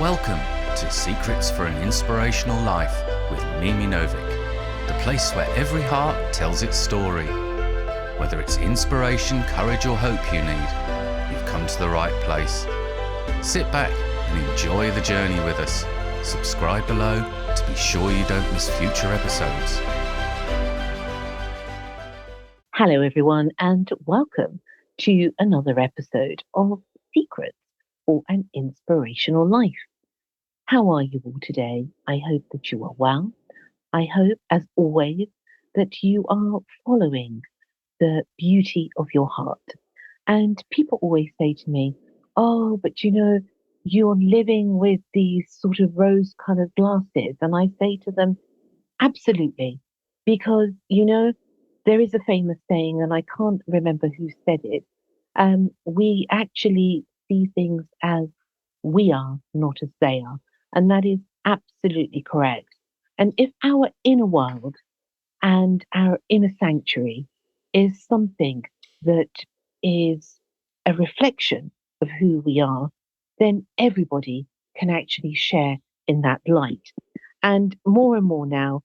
Welcome to Secrets for an Inspirational Life with Mimi Novic, the place where every heart tells its story. Whether it's inspiration, courage or hope you need, you've come to the right place. Sit back and enjoy the journey with us. Subscribe below to be sure you don't miss future episodes. Hello everyone and welcome to another episode of Secrets for an Inspirational Life. How are you all today? I hope that you are well. I hope, as always, that you are following the beauty of your heart. And people always say to me, oh, but you're living with these sort of rose-colored glasses. And I say to them, absolutely, because, there is a famous saying, and I can't remember who said it. We actually see things as we are, not as they are. And that is absolutely correct. And if our inner world and our inner sanctuary is something that is a reflection of who we are, then everybody can actually share in that light. And more now,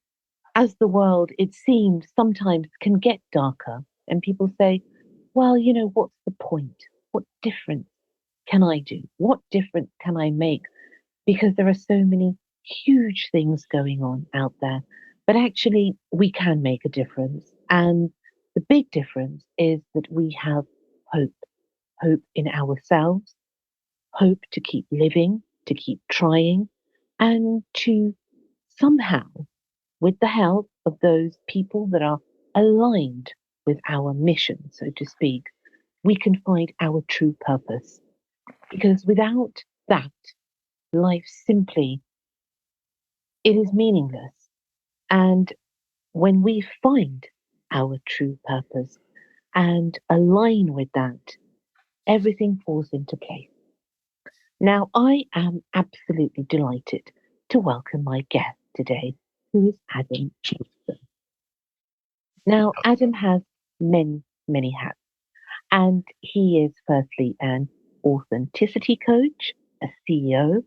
as the world, it seems, sometimes can get darker, and people say, well, what's the point? What difference can I do? What difference can I make? Because there are so many huge things going on out there. But actually, we can make a difference. And the big difference is that we have hope, hope in ourselves, hope to keep living, to keep trying, and to somehow, with the help of those people that are aligned with our mission, so to speak, we can find our true purpose. Because without that, life simply, it is meaningless. And when we find our true purpose and align with that, everything falls into place. Now, I am absolutely delighted to welcome my guest today, who is Adam Slawson. Now, Adam has many hats, and he is firstly an authenticity coach, a CEO,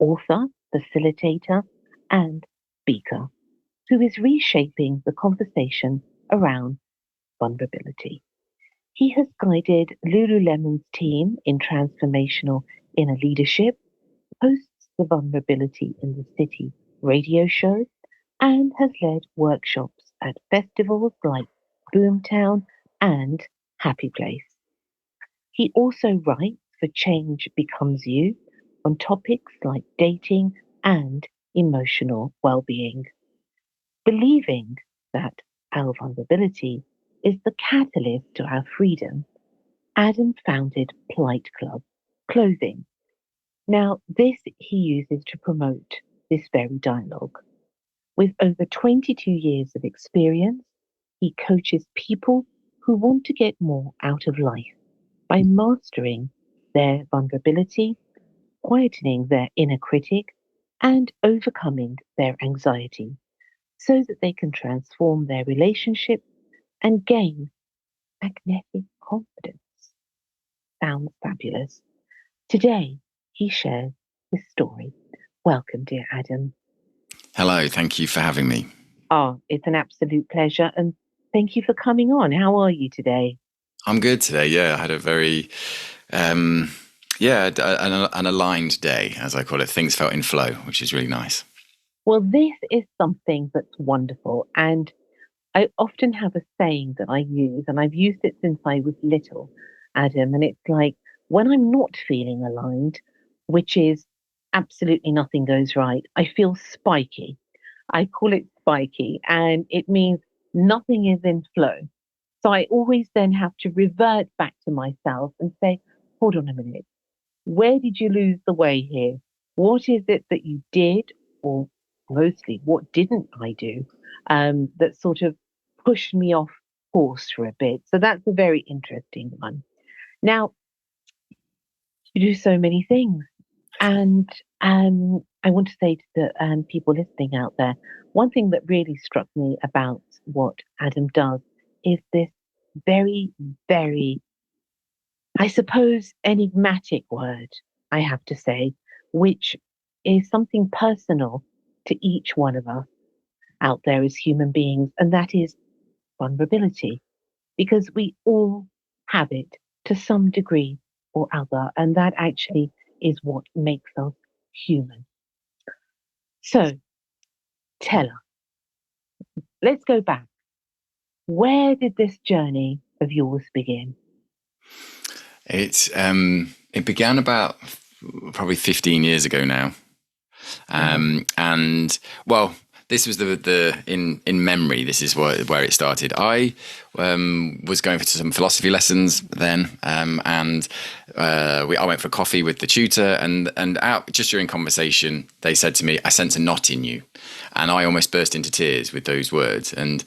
author, facilitator, and speaker who is reshaping the conversation around vulnerability. He has guided Lululemon's team in Transformational Inner Leadership, hosts the Vulnerability in the City radio show, and has led workshops at festivals like Boomtown and Happy Place. He also writes for Change Becomes You on topics like dating and emotional well-being. Believing that our vulnerability is the catalyst to our freedom, Adam founded Plight Club Clothing. Now, this he uses to promote this very dialogue. With over 22 years of experience, he coaches people who want to get more out of life by mastering their vulnerability, quietening their inner critic, and overcoming their anxiety so that they can transform their relationship and gain magnetic confidence. Sounds fabulous. Today, he shares his story. Welcome, dear Adam. Hello, thank you for having me. Oh, it's an absolute pleasure, and thank you for coming on. How are you today? I'm good today. Yeah, I had a very, an aligned day, as I call it. Things felt in flow, which is really nice. Well, this is something that's wonderful, and I often have a saying that I use, and I've used it since I was little, Adam, and it's like, when I'm not feeling aligned, which is absolutely nothing goes right, I feel spiky. I call it spiky, and it means nothing is in flow. So I always then have to revert back to myself and say, hold on a minute, where did you lose the way here? What is it that you did, or mostly what didn't I do, that sort of pushed me off course for a bit? So that's a very interesting one. Now, you do so many things. And I want to say to the people listening out there, one thing that really struck me about what Adam does is this very, very, I suppose, enigmatic word, I have to say, which is something personal to each one of us out there as human beings, and that is vulnerability, because we all have it to some degree or other, and that actually is what makes us human. So, tell us, let's go back. Where did this journey of yours begin? It began about probably 15 years ago now. And well, this was in memory. This is where it started. I was going for some philosophy lessons then, and I went for a coffee with the tutor, and out just during conversation, they said to me, "I sense a knot in you," and I almost burst into tears with those words. And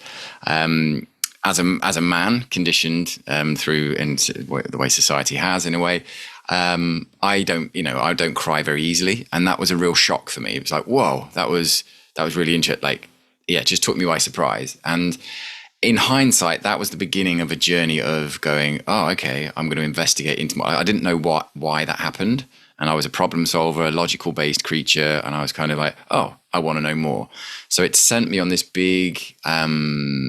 as a man conditioned through and the way society has, in a way, I don't cry very easily, and that was a real shock for me. It was like, whoa, that was really interesting. Like, yeah, it just took me by surprise. And in hindsight, that was the beginning of a journey of going, oh, okay, I'm going to investigate into I didn't know why that happened. And I was a problem solver, a logical based creature. And I was kind of like, oh, I want to know more. So it sent me on this big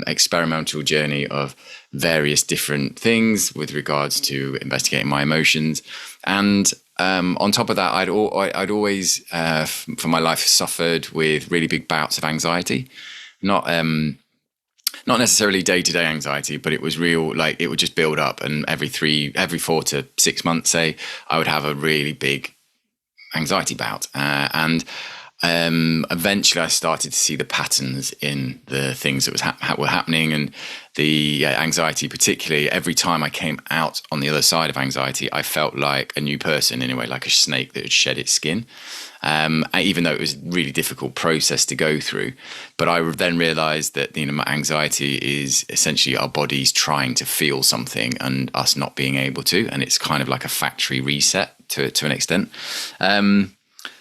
experimental journey of various different things with regards to investigating my emotions. And on top of that, I'd always, for my life, suffered with really big bouts of anxiety. Not necessarily day-to-day anxiety, but it was real, like it would just build up. And every 4 to 6 months, say, I would have a really big anxiety bout. And eventually I started to see the patterns in the things that were happening, and the anxiety, particularly every time I came out on the other side of anxiety, I felt like a new person in a way, like a snake that had shed its skin. Even though it was a really difficult process to go through. But I then realized that, my anxiety is essentially our bodies trying to feel something and us not being able to. And it's kind of like a factory reset to an extent.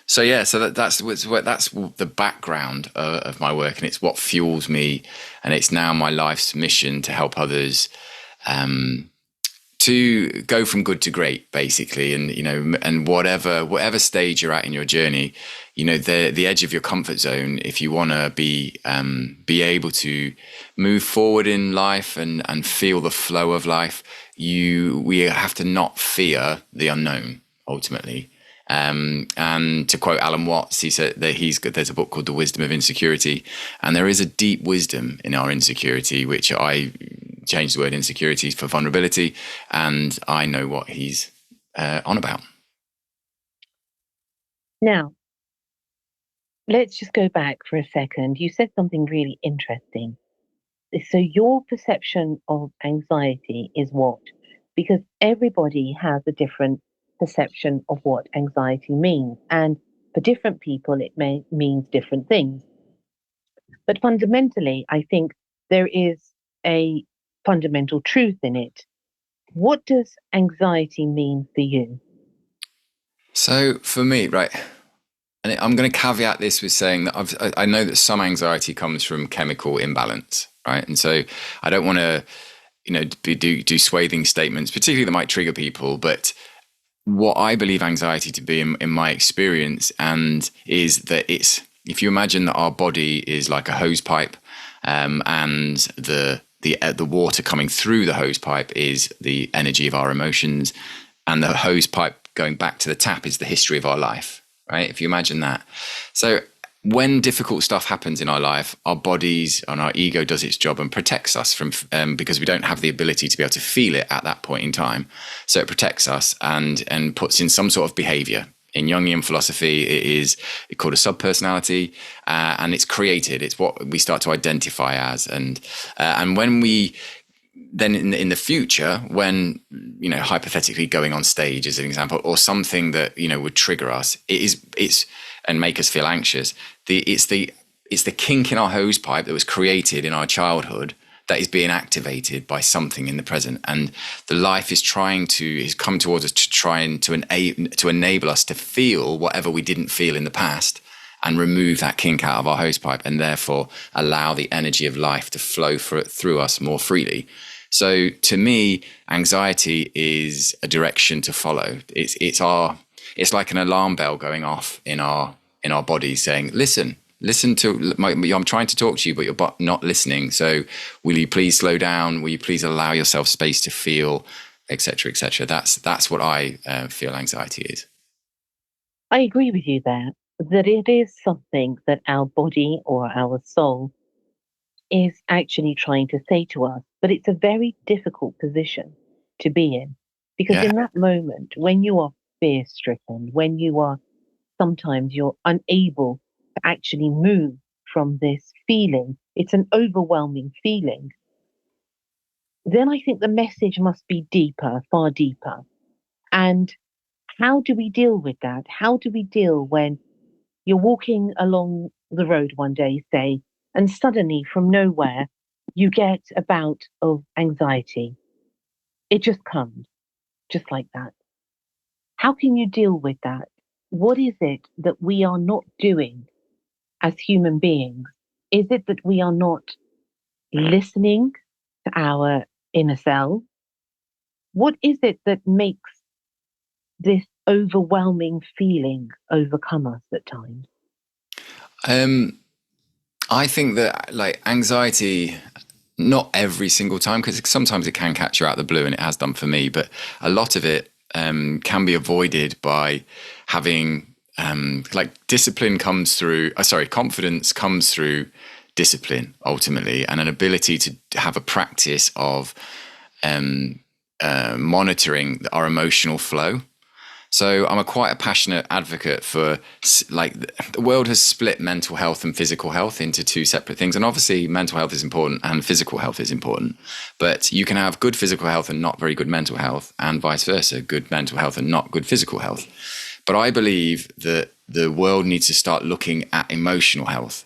So that's the background of my work, and it's what fuels me. And it's now my life's mission to help others to go from good to great, basically. And whatever stage you're at in your journey, the edge of your comfort zone, if you want to be able to move forward in life and feel the flow of life, we have to not fear the unknown ultimately. And to quote Alan Watts, he said that there's a book called The Wisdom of Insecurity, and there is a deep wisdom in our insecurity, which I changed the word insecurity for vulnerability, and I know what he's on about. Now, let's just go back for a second. You said something really interesting. So your perception of anxiety is what? Because everybody has a different perception of what anxiety means. And for different people, it means different things. But fundamentally, I think there is a fundamental truth in it. What does anxiety mean for you? So for me, right, and I'm going to caveat this with saying that I know that some anxiety comes from chemical imbalance, right? And so I don't want to, do swathing statements, particularly that might trigger people, but what I believe anxiety to be in my experience, and is that if you imagine that our body is like a hose pipe, and the water coming through the hose pipe is the energy of our emotions, and the hose pipe going back to the tap is the history of our life, right? If you imagine that. So when difficult stuff happens in our life, our bodies and our ego does its job and protects us from, because we don't have the ability to be able to feel it at that point in time. So it protects us and puts in some sort of behavior. In Jungian philosophy, it's called a subpersonality, and it's created. It's what we start to identify as. And when we then in the future, when, hypothetically going on stage as an example, or something that, would trigger us, it's and make us feel anxious. It's the kink in our hose pipe that was created in our childhood that is being activated by something in the present, and the life is come towards us to enable us to feel whatever we didn't feel in the past, and remove that kink out of our hose pipe, and therefore allow the energy of life to flow through us more freely. So to me, anxiety is a direction to follow. It's like an alarm bell going off in our in our bodies saying, listen to I'm trying to talk to you, but you're not listening. So will you please slow down? Will you please allow yourself space to feel, etc., etc.? That's what I feel anxiety is. I agree with you there, that it is something that our body or our soul is actually trying to say to us, but it's a very difficult position to be in. Because Yeah. in that moment, when you are fear stricken, when you are sometimes you're unable to actually move from this feeling, it's an overwhelming feeling, then I think the message must be deeper, far deeper. And how do we deal with that? How do we deal when you're walking along the road one day, say, and suddenly from nowhere, you get a bout of anxiety? It just comes, just like that. How can you deal with that? What is it that we are not doing as human beings? Is it that we are not listening to our inner self? What is it that makes this overwhelming feeling overcome us at times? I think that like anxiety, not every single time, because sometimes it can catch you out of the blue, and it has done for me, but a lot of it can be avoided by having like discipline comes through, confidence comes through discipline ultimately, and an ability to have a practice of monitoring our emotional flow. So I'm quite a passionate advocate for, like, the world has split mental health and physical health into two separate things. And obviously mental health is important and physical health is important, but you can have good physical health and not very good mental health, and vice versa, good mental health and not good physical health. But I believe that the world needs to start looking at emotional health.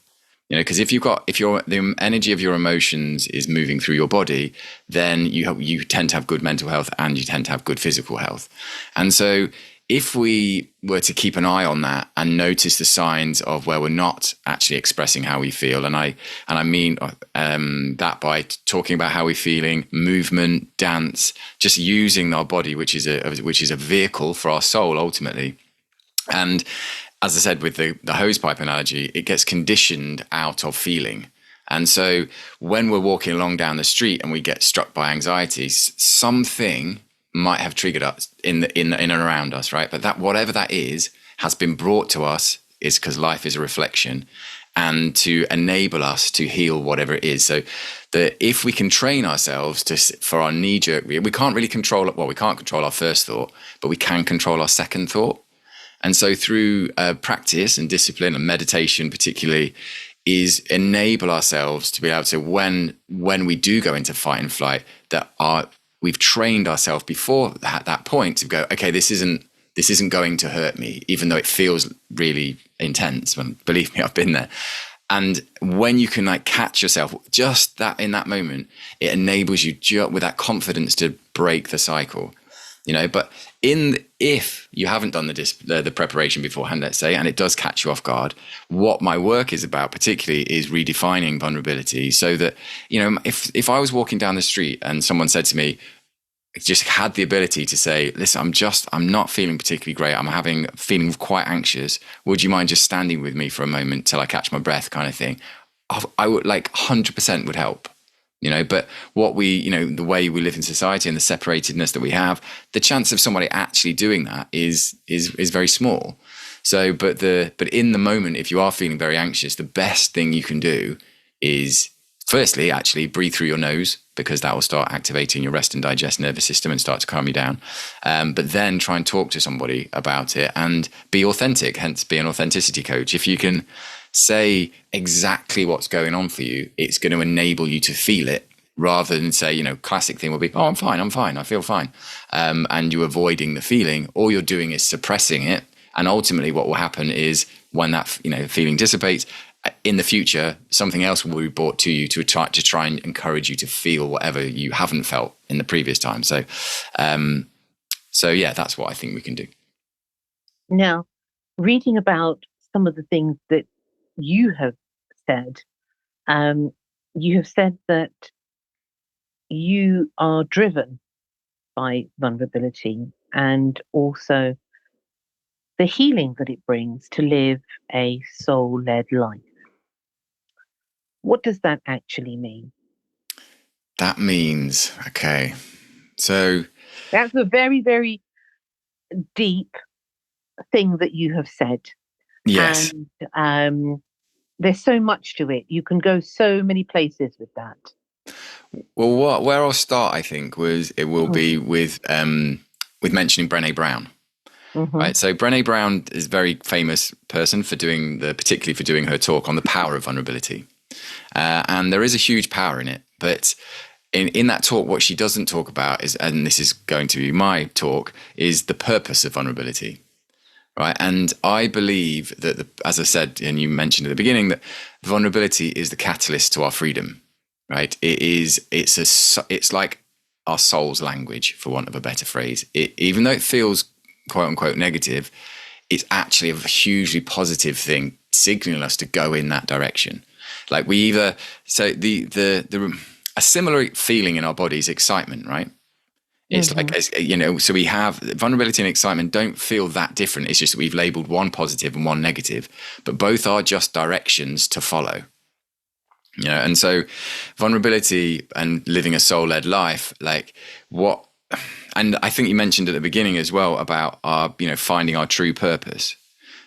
Because if the energy of your emotions is moving through your body, then you tend to have good mental health and you tend to have good physical health. And so if we were to keep an eye on that and notice the signs of where we're not actually expressing how we feel, and I mean that by talking about how we're feeling, movement, dance, just using our body, which is a vehicle for our soul ultimately. And as I said, with the hosepipe analogy, it gets conditioned out of feeling. And so when we're walking along down the street and we get struck by anxiety, something might have triggered us in and around us, right? But that, whatever that is, has been brought to us, is because life is a reflection, and to enable us to heal whatever it is. So that if we can train ourselves for our knee-jerk, we can't really control it. Well, we can't control our first thought, but we can control our second thought. And so through practice and discipline and meditation particularly, is enable ourselves to be able to, when we do go into fight and flight, we've trained ourselves before that point to go, okay, this isn't going to hurt me, even though it feels really intense. And believe me, I've been there. And when you can catch yourself just that in that moment, it enables you with that confidence to break the cycle. But if you haven't done the preparation beforehand, let's say, and it does catch you off guard, what my work is about particularly is redefining vulnerability, so that, if I was walking down the street and someone said to me, just had the ability to say, listen, I'm not feeling particularly great, I'm feeling quite anxious, would you mind just standing with me for a moment till I catch my breath, kind of thing, I would 100% would help. But the way we live in society and the separatedness that we have, the chance of somebody actually doing that is very small. So, but in the moment, if you are feeling very anxious, the best thing you can do is, firstly, actually breathe through your nose, because that will start activating your rest and digest nervous system and start to calm you down. But then try and talk to somebody about it and be authentic, hence be an authenticity coach. If you can say exactly what's going on for you, it's going to enable you to feel it, rather than say, classic thing will be, oh, I'm fine, I feel fine. And you're avoiding the feeling. All you're doing is suppressing it. And ultimately what will happen is when that, feeling dissipates, in the future, something else will be brought to you to try and encourage you to feel whatever you haven't felt in the previous time. So yeah, that's what I think we can do. Now, reading about some of the things that you have said that you are driven by vulnerability, and also the healing that it brings to live a soul-led life. What does that actually mean? That means, okay, so That's a very, very deep thing that you have said. yes. And there's so much to it. You can go so many places with that. Well, where I'll start, I think, will be with mentioning Brené Brown. Mm-hmm. Right. So Brené Brown is a very famous person particularly for doing her talk on the power of vulnerability. And there is a huge power in it. But in that talk, what she doesn't talk about is, and this is going to be my talk, is the purpose of vulnerability. Right. And I believe that, as I said, and you mentioned at the beginning, that vulnerability is the catalyst to our freedom. Right. It's like our soul's language, for want of a better phrase. Even though it feels quote unquote negative, it's actually a hugely positive thing, signaling us to go in that direction. Like a similar feeling in our body is excitement, right? It's like, so we have vulnerability and excitement don't feel that different. It's just that we've labeled one positive and one negative, but both are just directions to follow. And so vulnerability and living a soul-led life, and I think you mentioned at the beginning as well about finding our true purpose.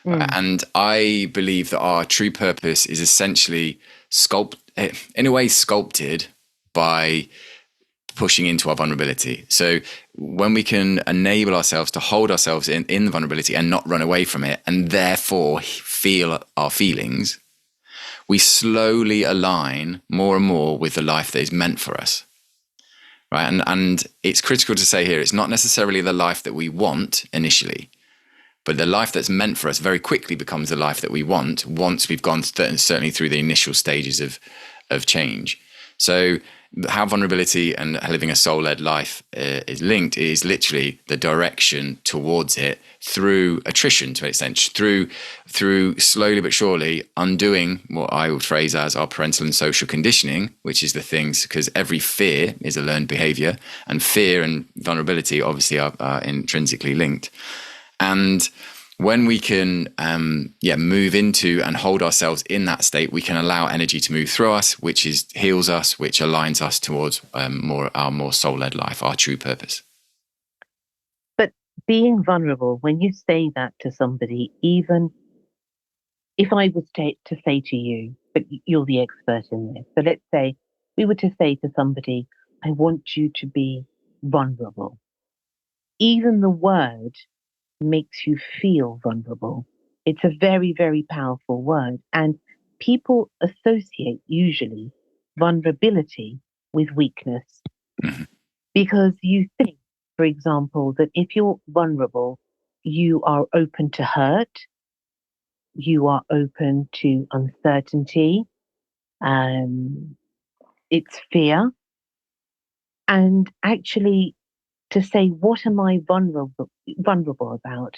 And I believe that our true purpose is essentially sculpted by pushing into our vulnerability. So when we can enable ourselves to hold ourselves in the vulnerability and not run away from it, and therefore feel our feelings, we slowly align more and more with the life that is meant for us. Right. And it's critical to say here, it's not necessarily the life that we want initially, but the life that's meant for us very quickly becomes the life that we want once we've gone certainly through the initial stages of change. So how vulnerability and living a soul-led life is linked is literally the direction towards it through attrition, to an extent, through slowly but surely undoing what I would phrase as our parental and social conditioning, which is the things, because every fear is a learned behavior, and fear and vulnerability obviously are intrinsically linked. And when we can move into and hold ourselves in that state, we can allow energy to move through us, which heals us, which aligns us towards our more soul-led life, our true purpose. But being vulnerable, when you say that to somebody, even if I was to say to you, but you're the expert in this, so let's say we were to say to somebody, I want you to be vulnerable. Even the word makes you feel vulnerable. It's a very, very powerful word. And people associate usually vulnerability with weakness. Because you think, for example, that if you're vulnerable, you are open to hurt, you are open to uncertainty, it's fear. And actually, to say, what am I vulnerable about?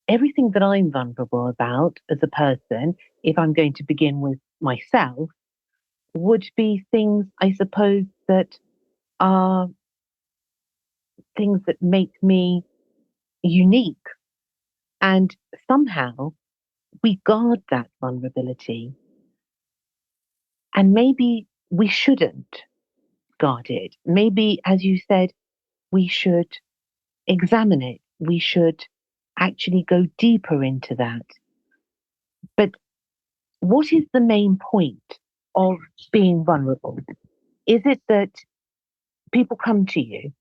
Everything that I'm vulnerable about as a person, if I'm going to begin with myself, would be things, I suppose, that are things that make me unique. And somehow we guard that vulnerability. And maybe we shouldn't guard it. Maybe, as you said, we should examine it. We should actually go deeper into that. But what is the main point of being vulnerable? Is it that people come to you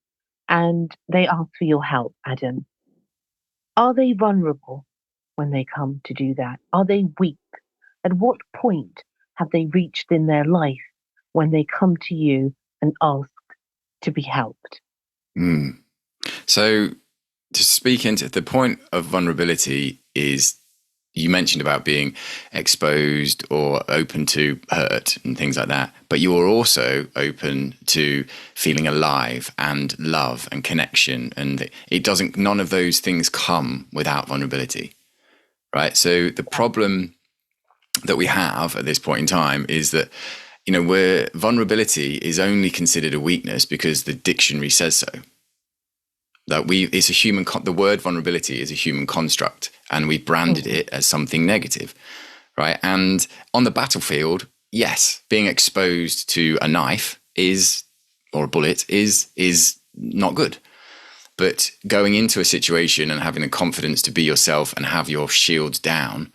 and they ask for your help, Adam? Are they vulnerable when they come to do that? Are they weak? At what point have they reached in their life when they come to you and ask to be helped? So to speak into the point of vulnerability is, you mentioned about being exposed or open to hurt and things like that, but you are also open to feeling alive and love and connection. And none of those things come without vulnerability, right? So the problem that we have at this point in time is that, where vulnerability is only considered a weakness because the dictionary says so. That it's a human, the word vulnerability is a human construct, and we branded it as something negative, right? And on the battlefield, yes, being exposed to a knife or a bullet is not good. But going into a situation and having the confidence to be yourself and have your shield down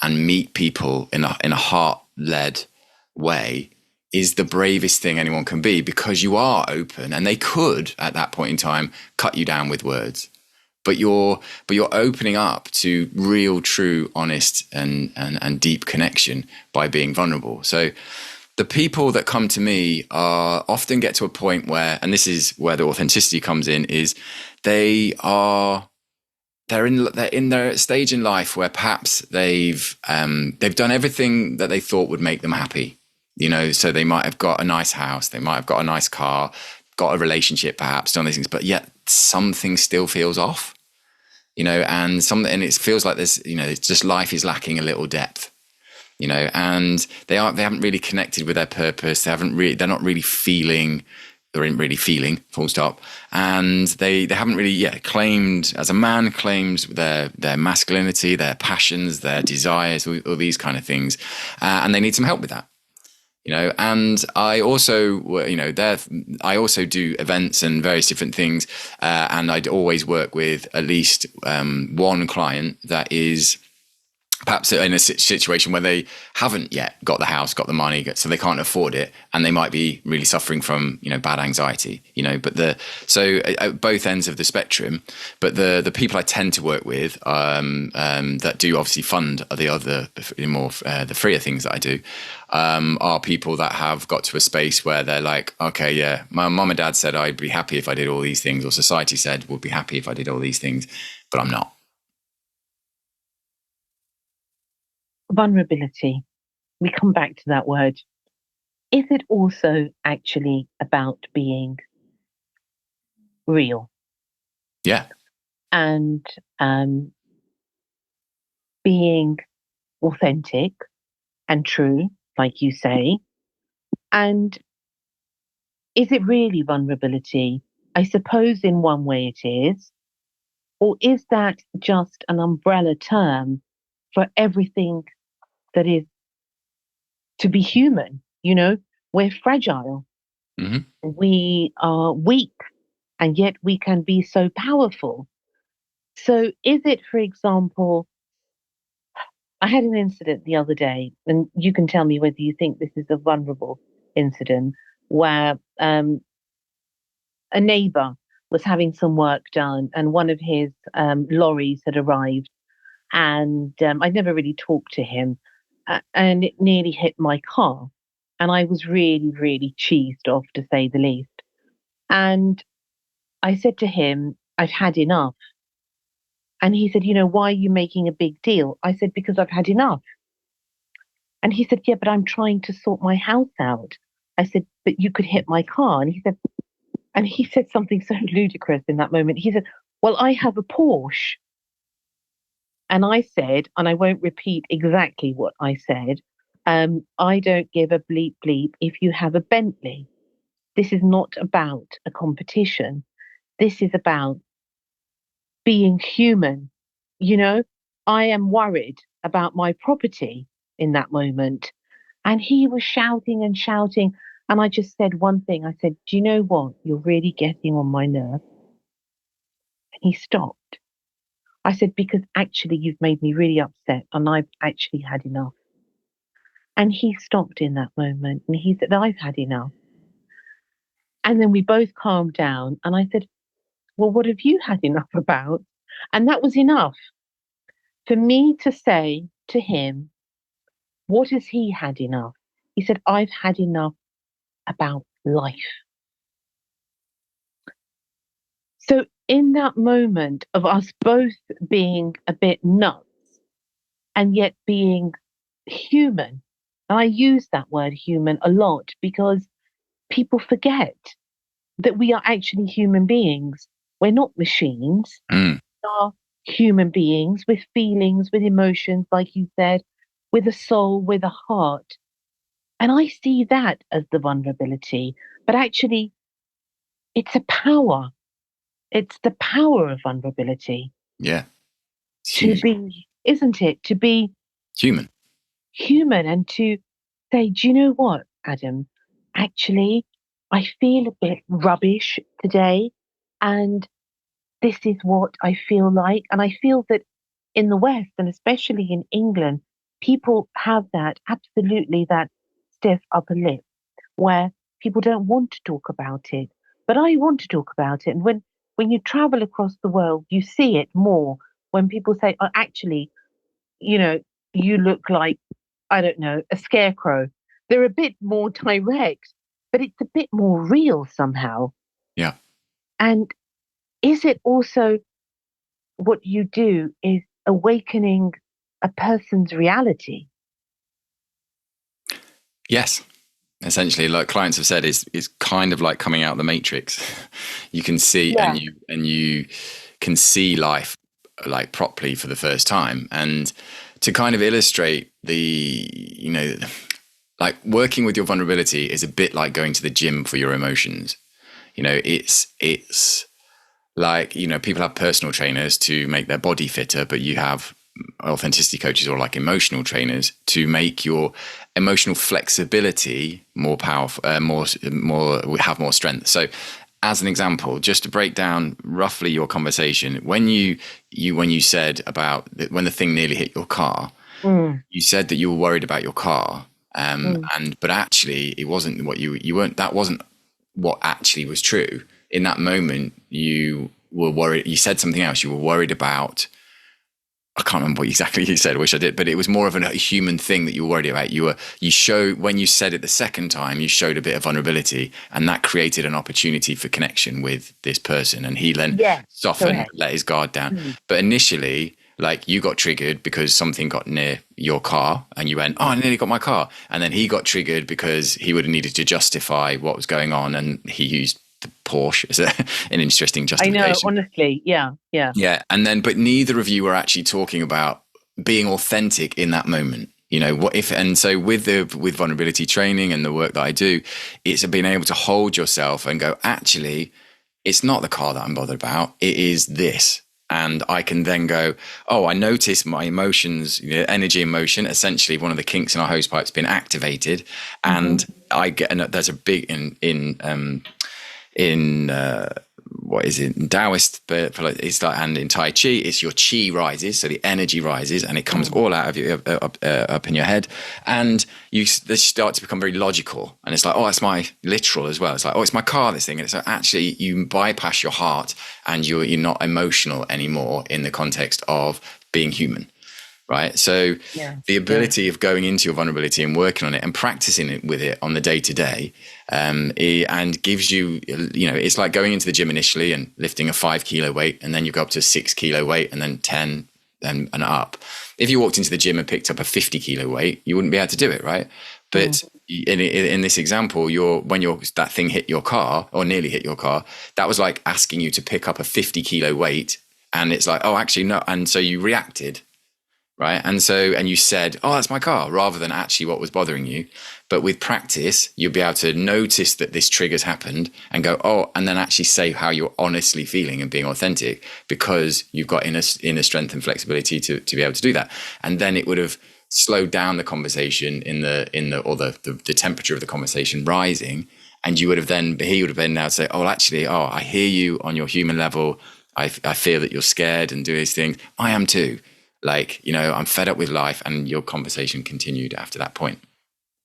and meet people in a heart-led way is the bravest thing anyone can be, because you are open, and they could at that point in time cut you down with words, but you're opening up to real, true, honest and deep connection by being vulnerable. So the people that come to me often get to a point where, and this is where the authenticity comes in, is they're in their stage in life where perhaps they've done everything that they thought would make them happy. So they might have got a nice house, they might have got a nice car, got a relationship, perhaps done these things, but yet something still feels off, and it feels like there's, it's just life is lacking a little depth, and they haven't really connected with their purpose. They're not really feeling, full stop. And they haven't really claimed, as a man claims their masculinity, their passions, their desires, all these kind of things. And they need some help with that. And I also, I also do events and various different things. And I'd always work with at least one client that is perhaps in a situation where they haven't yet got the house, got the money, so they can't afford it, and they might be really suffering from, bad anxiety, but so at both ends of the spectrum. But the people I tend to work with that do obviously fund the freer things that I do are people that have got to a space where they're like, okay, yeah, my mum and dad said I'd be happy if I did all these things, or society said would be happy if I did all these things, but I'm not. Vulnerability. We come back to that word. Is it also actually about being real? Yeah. And being authentic and true, like you say. And is it really vulnerability? I suppose in one way it is. Or is that just an umbrella term for everything that is to be human? We're fragile. Mm-hmm. We are weak, and yet we can be so powerful. So is it, for example, I had an incident the other day, and you can tell me whether you think this is a vulnerable incident, where a neighbour was having some work done, and one of his lorries had arrived, and I'd never really talked to him, and it nearly hit my car. And I was really, really cheesed off, to say the least. And I said to him, I've had enough. And he said, why are you making a big deal? I said, because I've had enough. And he said, yeah, but I'm trying to sort my house out. I said, but you could hit my car. And he said something so ludicrous in that moment. He said, well, I have a Porsche. And I said, and I won't repeat exactly what I said, I don't give a bleep bleep if you have a Bentley. This is not about a competition. This is about being human. I am worried about my property in that moment. And he was shouting and shouting. And I just said one thing. I said, do you know what? You're really getting on my nerve. And he stopped. I said, because actually you've made me really upset and I've actually had enough. And he stopped in that moment and he said, I've had enough. And then we both calmed down. And I said, well, what have you had enough about? And that was enough for me to say to him, what has he had enough? He said, I've had enough about life. So in that moment of us both being a bit nuts and yet being human, and I use that word human a lot because people forget that we are actually human beings. We're not machines. We are human beings with feelings, with emotions, like you said, with a soul, with a heart. And I see that as the vulnerability. But actually, it's a power. it's the power of vulnerability Yeah. It's to huge. be, isn't it? To be Human. human and to say, do you know what, Adam? Actually, I feel a bit rubbish today. And this is what I feel like. And I feel that in the West, and especially in England, people have absolutely that stiff upper lip where people don't want to talk about it. But I want to talk about it. And when you travel across the world, you see it more when people say, oh, actually, you know, you look like, I don't know, a scarecrow. They're a bit more direct, but it's a bit more real somehow. Yeah. And is it also what you do is awakening a person's reality? Yes. Essentially, like clients have said, is kind of like coming out of the matrix. You can see, Yeah. and you can see life like properly for the first time. And to kind of illustrate like working with your vulnerability is a bit like going to the gym for your emotions. It's like, people have personal trainers to make their body fitter, but you have authenticity coaches or like emotional trainers to make your emotional flexibility more powerful, have more strength. So as an example, just to break down roughly your conversation, when you said about when the thing nearly hit your car, you said that you were worried about your car. But actually it wasn't what you weren't, that wasn't what actually was true. In that moment, you were worried. You said something else. You were worried about, I can't remember what exactly you said. I wish I did, but it was more of a human thing that you were worried about. You showed, when you said it the second time, you showed a bit of vulnerability, and that created an opportunity for connection with this person. And he then softened, correct. let his guard down. But initially, like, you got triggered because something got near your car and you went, oh, I nearly got my car. And then he got triggered because he would have needed to justify what was going on. And he used the Porsche as an interesting justification. I know, honestly. Yeah. Yeah. And then, but neither of you were actually talking about being authentic in that moment. What if, and so with vulnerability training and the work that I do, it's being able to hold yourself and go, actually, it's not the car that I'm bothered about. It is this. And I can then go, oh, I notice my emotions, energy and motion, essentially one of the kinks in our hose pipe's been activated. And I get, and there's a big in what is it, in Taoist, but it's like, and in Tai Chi, it's your chi rises, so the energy rises, and it comes all out of you, up in your head, and they start to become very logical, and it's like, oh, it's my literal as well. It's like, oh, it's my car, this thing, and it's like, actually, you bypass your heart, and you're not emotional anymore in the context of being human. Right. So the ability of going into your vulnerability and working on it and practicing it with it on the day to day, and gives you, it's like going into the gym initially and lifting a 5 kilo weight, and then you go up to a 6 kilo weight, and then 10 and up. If you walked into the gym and picked up a 50 kilo weight, you wouldn't be able to do it. Right. But in this example, when that thing hit your car or nearly hit your car, that was like asking you to pick up a 50 kilo weight. And it's like, oh, actually, no. And so you reacted. Right. And you said, oh, that's my car, rather than actually what was bothering you. But with practice, you'll be able to notice that this trigger's happened and go, oh, and then actually say how you're honestly feeling and being authentic, because you've got inner strength and flexibility to be able to do that. And then it would have slowed down the conversation the temperature of the conversation rising. And he would have been now to say, oh, actually, I hear you on your human level. I feel that you're scared and do these things. I am too. Like, I'm fed up with life, and your conversation continued after that point.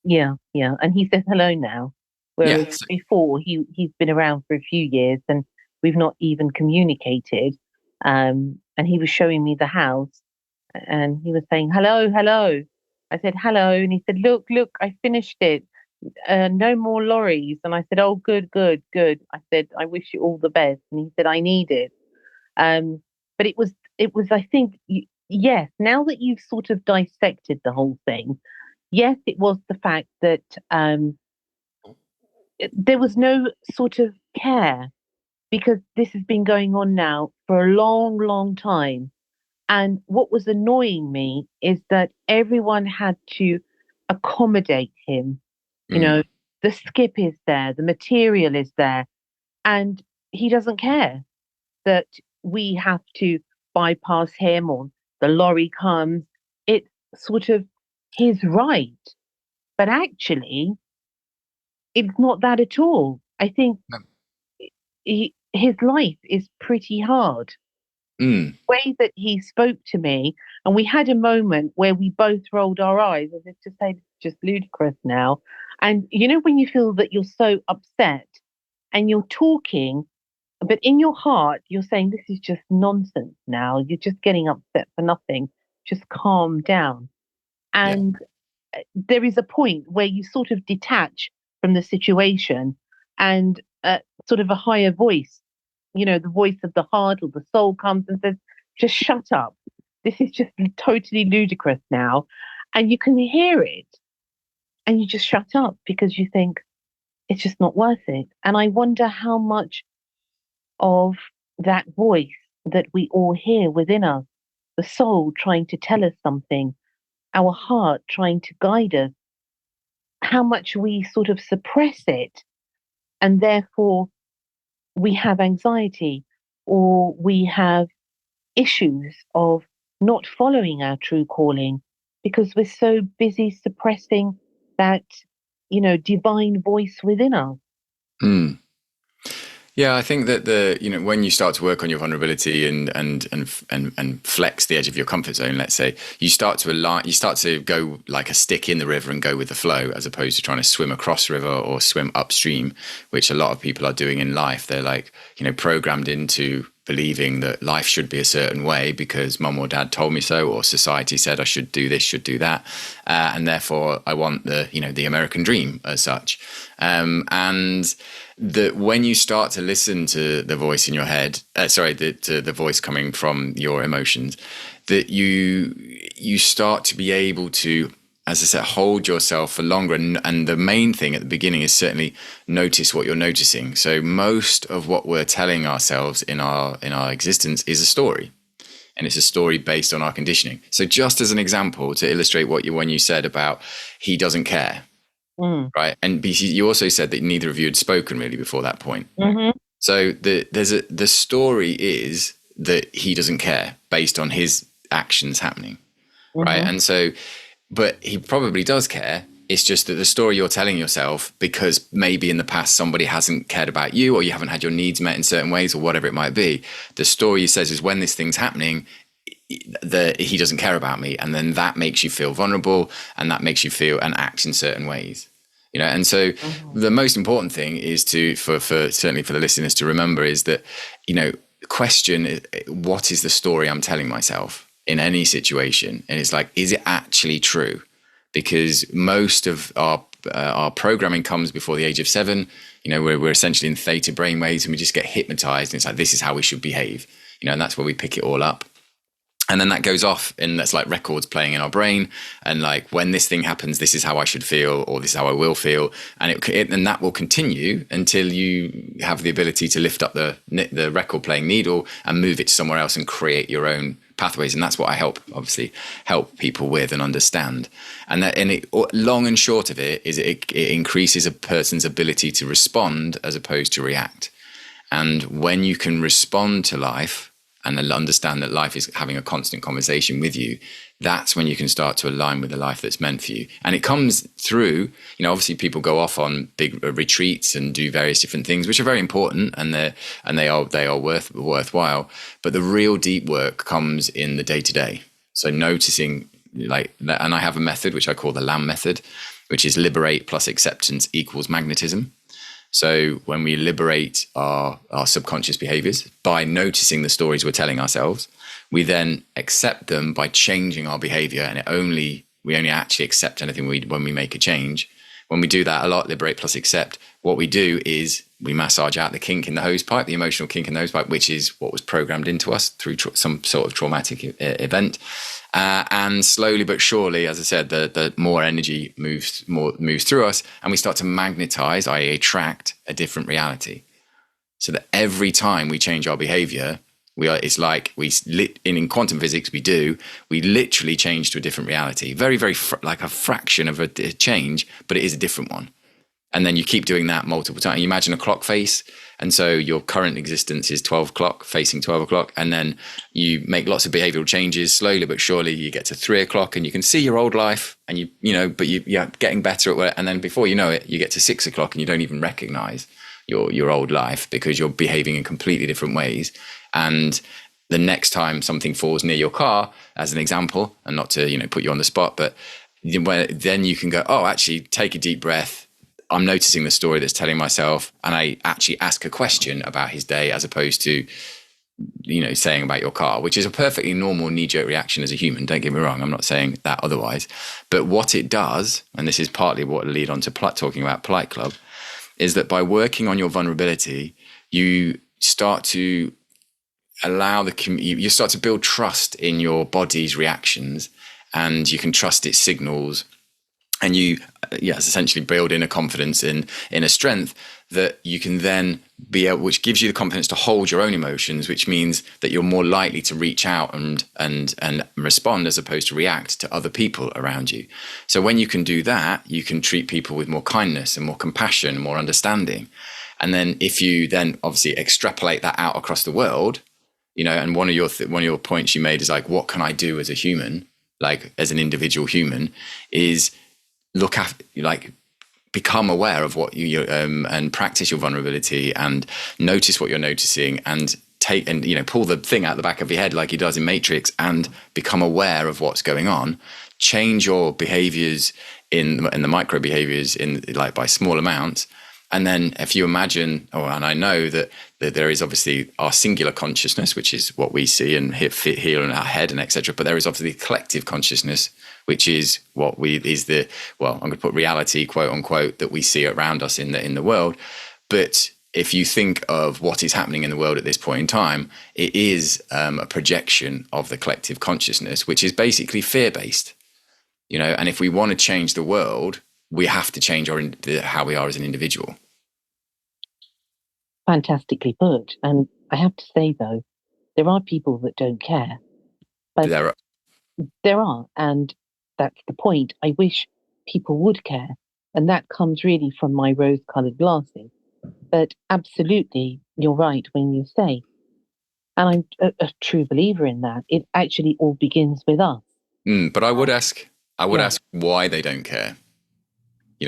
Yeah. And he says hello now. Whereas before he's been around for a few years and we've not even communicated. And he was showing me the house and he was saying, hello. I said, hello. And he said, look, I finished it. No more lorries. And I said, oh, good. I said, I wish you all the best. And he said, I need it. But it was, I think, yes, now that you've sort of dissected the whole thing, yes, it was the fact that there was no sort of care, because this has been going on now for a long, long time. And what was annoying me is that everyone had to accommodate him. The skip is there, the material is there, and he doesn't care. that we have to bypass him or the lorry comes. It's sort of his right. But actually, it's not that at all. I think No. his life is pretty hard. Mm. The way that he spoke to me, and we had a moment where we both rolled our eyes as if to say, "This is just ludicrous now." And you know, when you feel that you're so upset and you're talking, but in your heart, you're saying, "This is just nonsense now. You're just getting upset for nothing. Just calm down." Yeah. And there is a point where you sort of detach from the situation and sort of a higher voice, the voice of the heart or the soul comes and says, "Just shut up. This is just totally ludicrous now." And you can hear it and you just shut up because you think it's just not worth it. And I wonder how much of that voice that we all hear within us, the soul trying to tell us something, our heart trying to guide us, how much we sort of suppress it, and therefore we have anxiety or we have issues of not following our true calling because we're so busy suppressing that, divine voice within us. Mm. Yeah, I think that when you start to work on your vulnerability and flex the edge of your comfort zone, let's say, you start to go like a stick in the river and go with the flow, as opposed to trying to swim across the river or swim upstream, which a lot of people are doing in life. They're like, programmed into believing that life should be a certain way because mum or dad told me so, or society said I should do this, should do that, and therefore I want the American dream as such. And that when you start to listen to the voice in your head, to the voice coming from your emotions, that you start to be able to, as I said, hold yourself for longer. And the main thing at the beginning is certainly notice what you're noticing. So most of what we're telling ourselves in our existence is a story. And it's a story based on our conditioning. So just as an example, to illustrate when you said about he doesn't care, right? And you also said that neither of you had spoken really before that point. Mm-hmm. So the story is that he doesn't care based on his actions happening, right? And so, but he probably does care. It's just that the story you're telling yourself, because maybe in the past somebody hasn't cared about you, or you haven't had your needs met in certain ways, or whatever it might be. The story you says is when this thing's happening, he doesn't care about me, and then that makes you feel vulnerable, and that makes you feel and act in certain ways. And so the most important thing is for certainly for the listeners to remember is that, question what is the story I'm telling myself in any situation, and it's like, is it actually true? Because most of our programming comes before the age of 7. We're essentially in theta brainwaves, and we just get hypnotized, and it's like, this is how we should behave. And that's where we pick it all up. And then that goes off, and that's like records playing in our brain. And like, when this thing happens, this is how I should feel, or this is how I will feel. And and that will continue until you have the ability to lift up the record playing needle and move it somewhere else and create your own pathways. And that's what I obviously help people with and understand. And long and short of it is it increases a person's ability to respond as opposed to react. And when you can respond to life and understand that life is having a constant conversation with you, that's when you can start to align with the life that's meant for you. And it comes through, obviously people go off on big retreats and do various different things, which are very important, and they are worthwhile. But the real deep work comes in the day-to-day. So noticing, and I have a method which I call the LAM method, which is liberate plus acceptance equals magnetism. So when we liberate our subconscious behaviors by noticing the stories we're telling ourselves, we then accept them by changing our behavior. And we only actually accept anything when we make a change. When we do that a lot, liberate plus accept, what we do is we massage out the kink in the hose pipe, the emotional kink in the hose pipe, which is what was programmed into us through some sort of traumatic event. And slowly but surely, as I said, the more energy moves through us, and we start to magnetize, i.e. attract a different reality. So that every time we change our behavior, it's like in quantum physics, we literally change to a different reality. Very, very like a fraction of a change, but it is a different one. And then you keep doing that multiple times. You imagine a clock face. And so your current existence is 12 o'clock, facing 12 o'clock. And then you make lots of behavioral changes. Slowly but surely you get to 3 o'clock and you can see your old life and you're getting better at work. And then before you know it, you get to 6 o'clock and you don't even recognize your old life because you're behaving in completely different ways. And the next time something falls near your car, as an example, and not to, put you on the spot, but then you can go, oh, actually take a deep breath. I'm noticing the story that's telling myself, and I actually ask a question about his day as opposed to, saying about your car, which is a perfectly normal knee-jerk reaction as a human. Don't get me wrong. I'm not saying that otherwise. But what it does, and this is partly what will lead on to talking about Plight Club, is that by working on your vulnerability, you start to you start to build trust in your body's reactions, and you can trust its signals. And you, essentially build in a confidence in a strength that you can then be able, which gives you the confidence to hold your own emotions, which means that you're more likely to reach out and respond as opposed to react to other people around you. So when you can do that, you can treat people with more kindness and more compassion, more understanding. And then if you then obviously extrapolate that out across the world, and one of your points you made is like, what can I do as a human, like as an individual human, is look at, become aware of what you and practice your vulnerability and notice what you're noticing and pull the thing out the back of your head like he does in Matrix and become aware of what's going on. Change your behaviors in the micro behaviors by small amounts. And then if you imagine, and I know that there is obviously our singular consciousness, which is what we see and feel in our head and etc. But there is obviously collective consciousness, which is I'm going to put reality, quote unquote, that we see around us in the world. But if you think of what is happening in the world at this point in time, it is a projection of the collective consciousness, which is basically fear-based. And if we want to change the world, we have to change how we are as an individual. Fantastically put. And I have to say, though, there are people that don't care. But there are. And that's the point. I wish people would care. And that comes really from my rose-coloured glasses. But absolutely, you're right when you say, and I'm a true believer in that, it actually all begins with us. But I would ask why they don't care.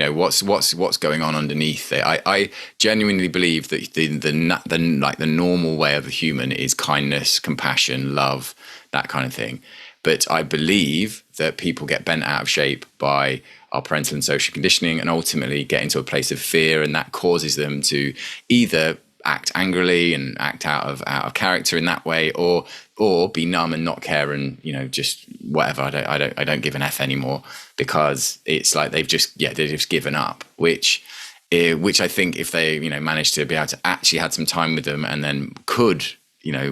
What's going on underneath it. I genuinely believe that the normal way of a human is kindness, compassion, love, that kind of thing. But I believe that people get bent out of shape by our parental and social conditioning and ultimately get into a place of fear, and that causes them to either act angrily and act out of character in that way, or be numb and not care and just whatever. I don't give an F anymore, because it's like they've just given up. Which I think if they managed to be able to actually had some time with them and then could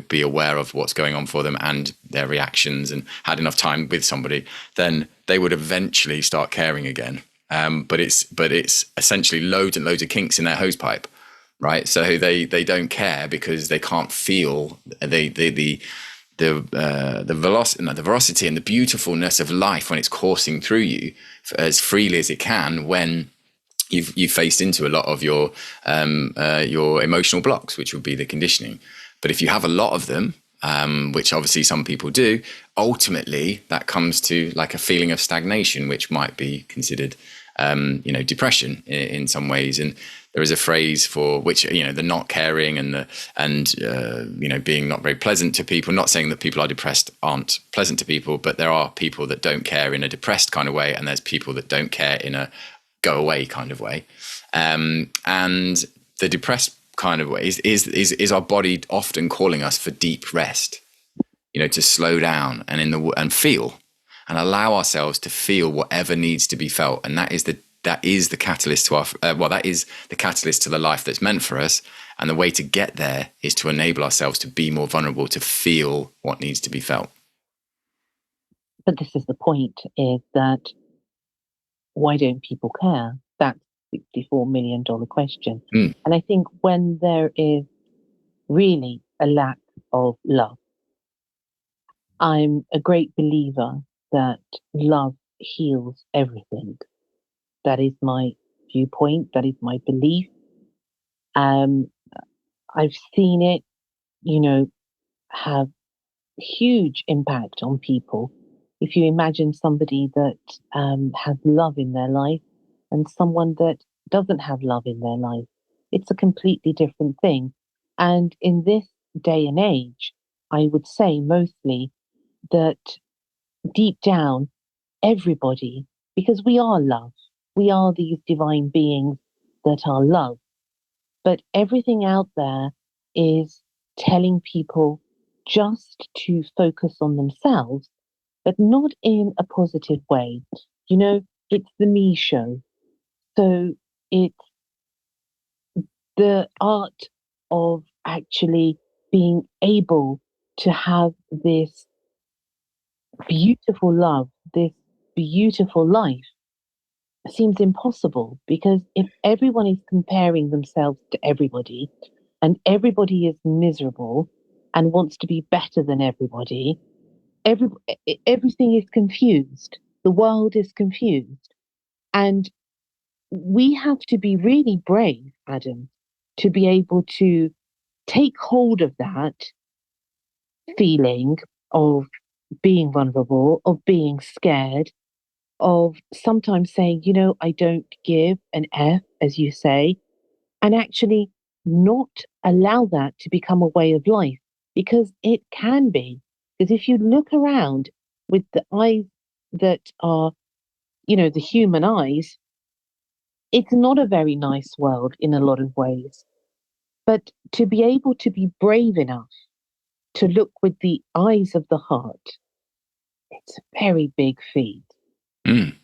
be aware of what's going on for them and their reactions and had enough time with somebody, then they would eventually start caring again. But it's essentially loads and loads of kinks in their hose pipe. Right, so they don't care because they can't feel the velocity and the beautifulness of life when it's coursing through you as freely as it can when you've faced into a lot of your emotional blocks, which would be the conditioning. But if you have a lot of them, which obviously some people do, ultimately that comes to like a feeling of stagnation, which might be considered depression in some ways. And there is a phrase for which, the not caring and being not very pleasant to people. Not saying that people are depressed aren't pleasant to people, but there are people that don't care in a depressed kind of way, and there's people that don't care in a go away kind of way. And the depressed kind of way is our body often calling us for deep rest, to slow down and feel and allow ourselves to feel whatever needs to be felt. And that is the catalyst to that is the catalyst to the life that's meant for us. And the way to get there is to enable ourselves to be more vulnerable, to feel what needs to be felt. But this is the point, is that why don't people care? That's $64 million question. And I think when there is really a lack of love, I'm a great believer that love heals everything. That is my viewpoint. That is my belief. I've seen it, have huge impact on people. If you imagine somebody that has love in their life and someone that doesn't have love in their life, it's a completely different thing. And in this day and age, I would say mostly that deep down, everybody, because we are love, we are these divine beings that are love, but everything out there is telling people just to focus on themselves, but not in a positive way. It's the me show. So it's the art of actually being able to have this beautiful love, this beautiful life seems impossible, because if everyone is comparing themselves to everybody and everybody is miserable and wants to be better than everybody, everything is confused. The world is confused. And we have to be really brave, Adam, to be able to take hold of that feeling of being vulnerable, of being scared, of sometimes saying, I don't give an F, as you say, and actually not allow that to become a way of life, because it can be. Because if you look around with the eyes that are, the human eyes, it's not a very nice world in a lot of ways. But to be able to be brave enough to look with the eyes of the heart, it's a very big feat. It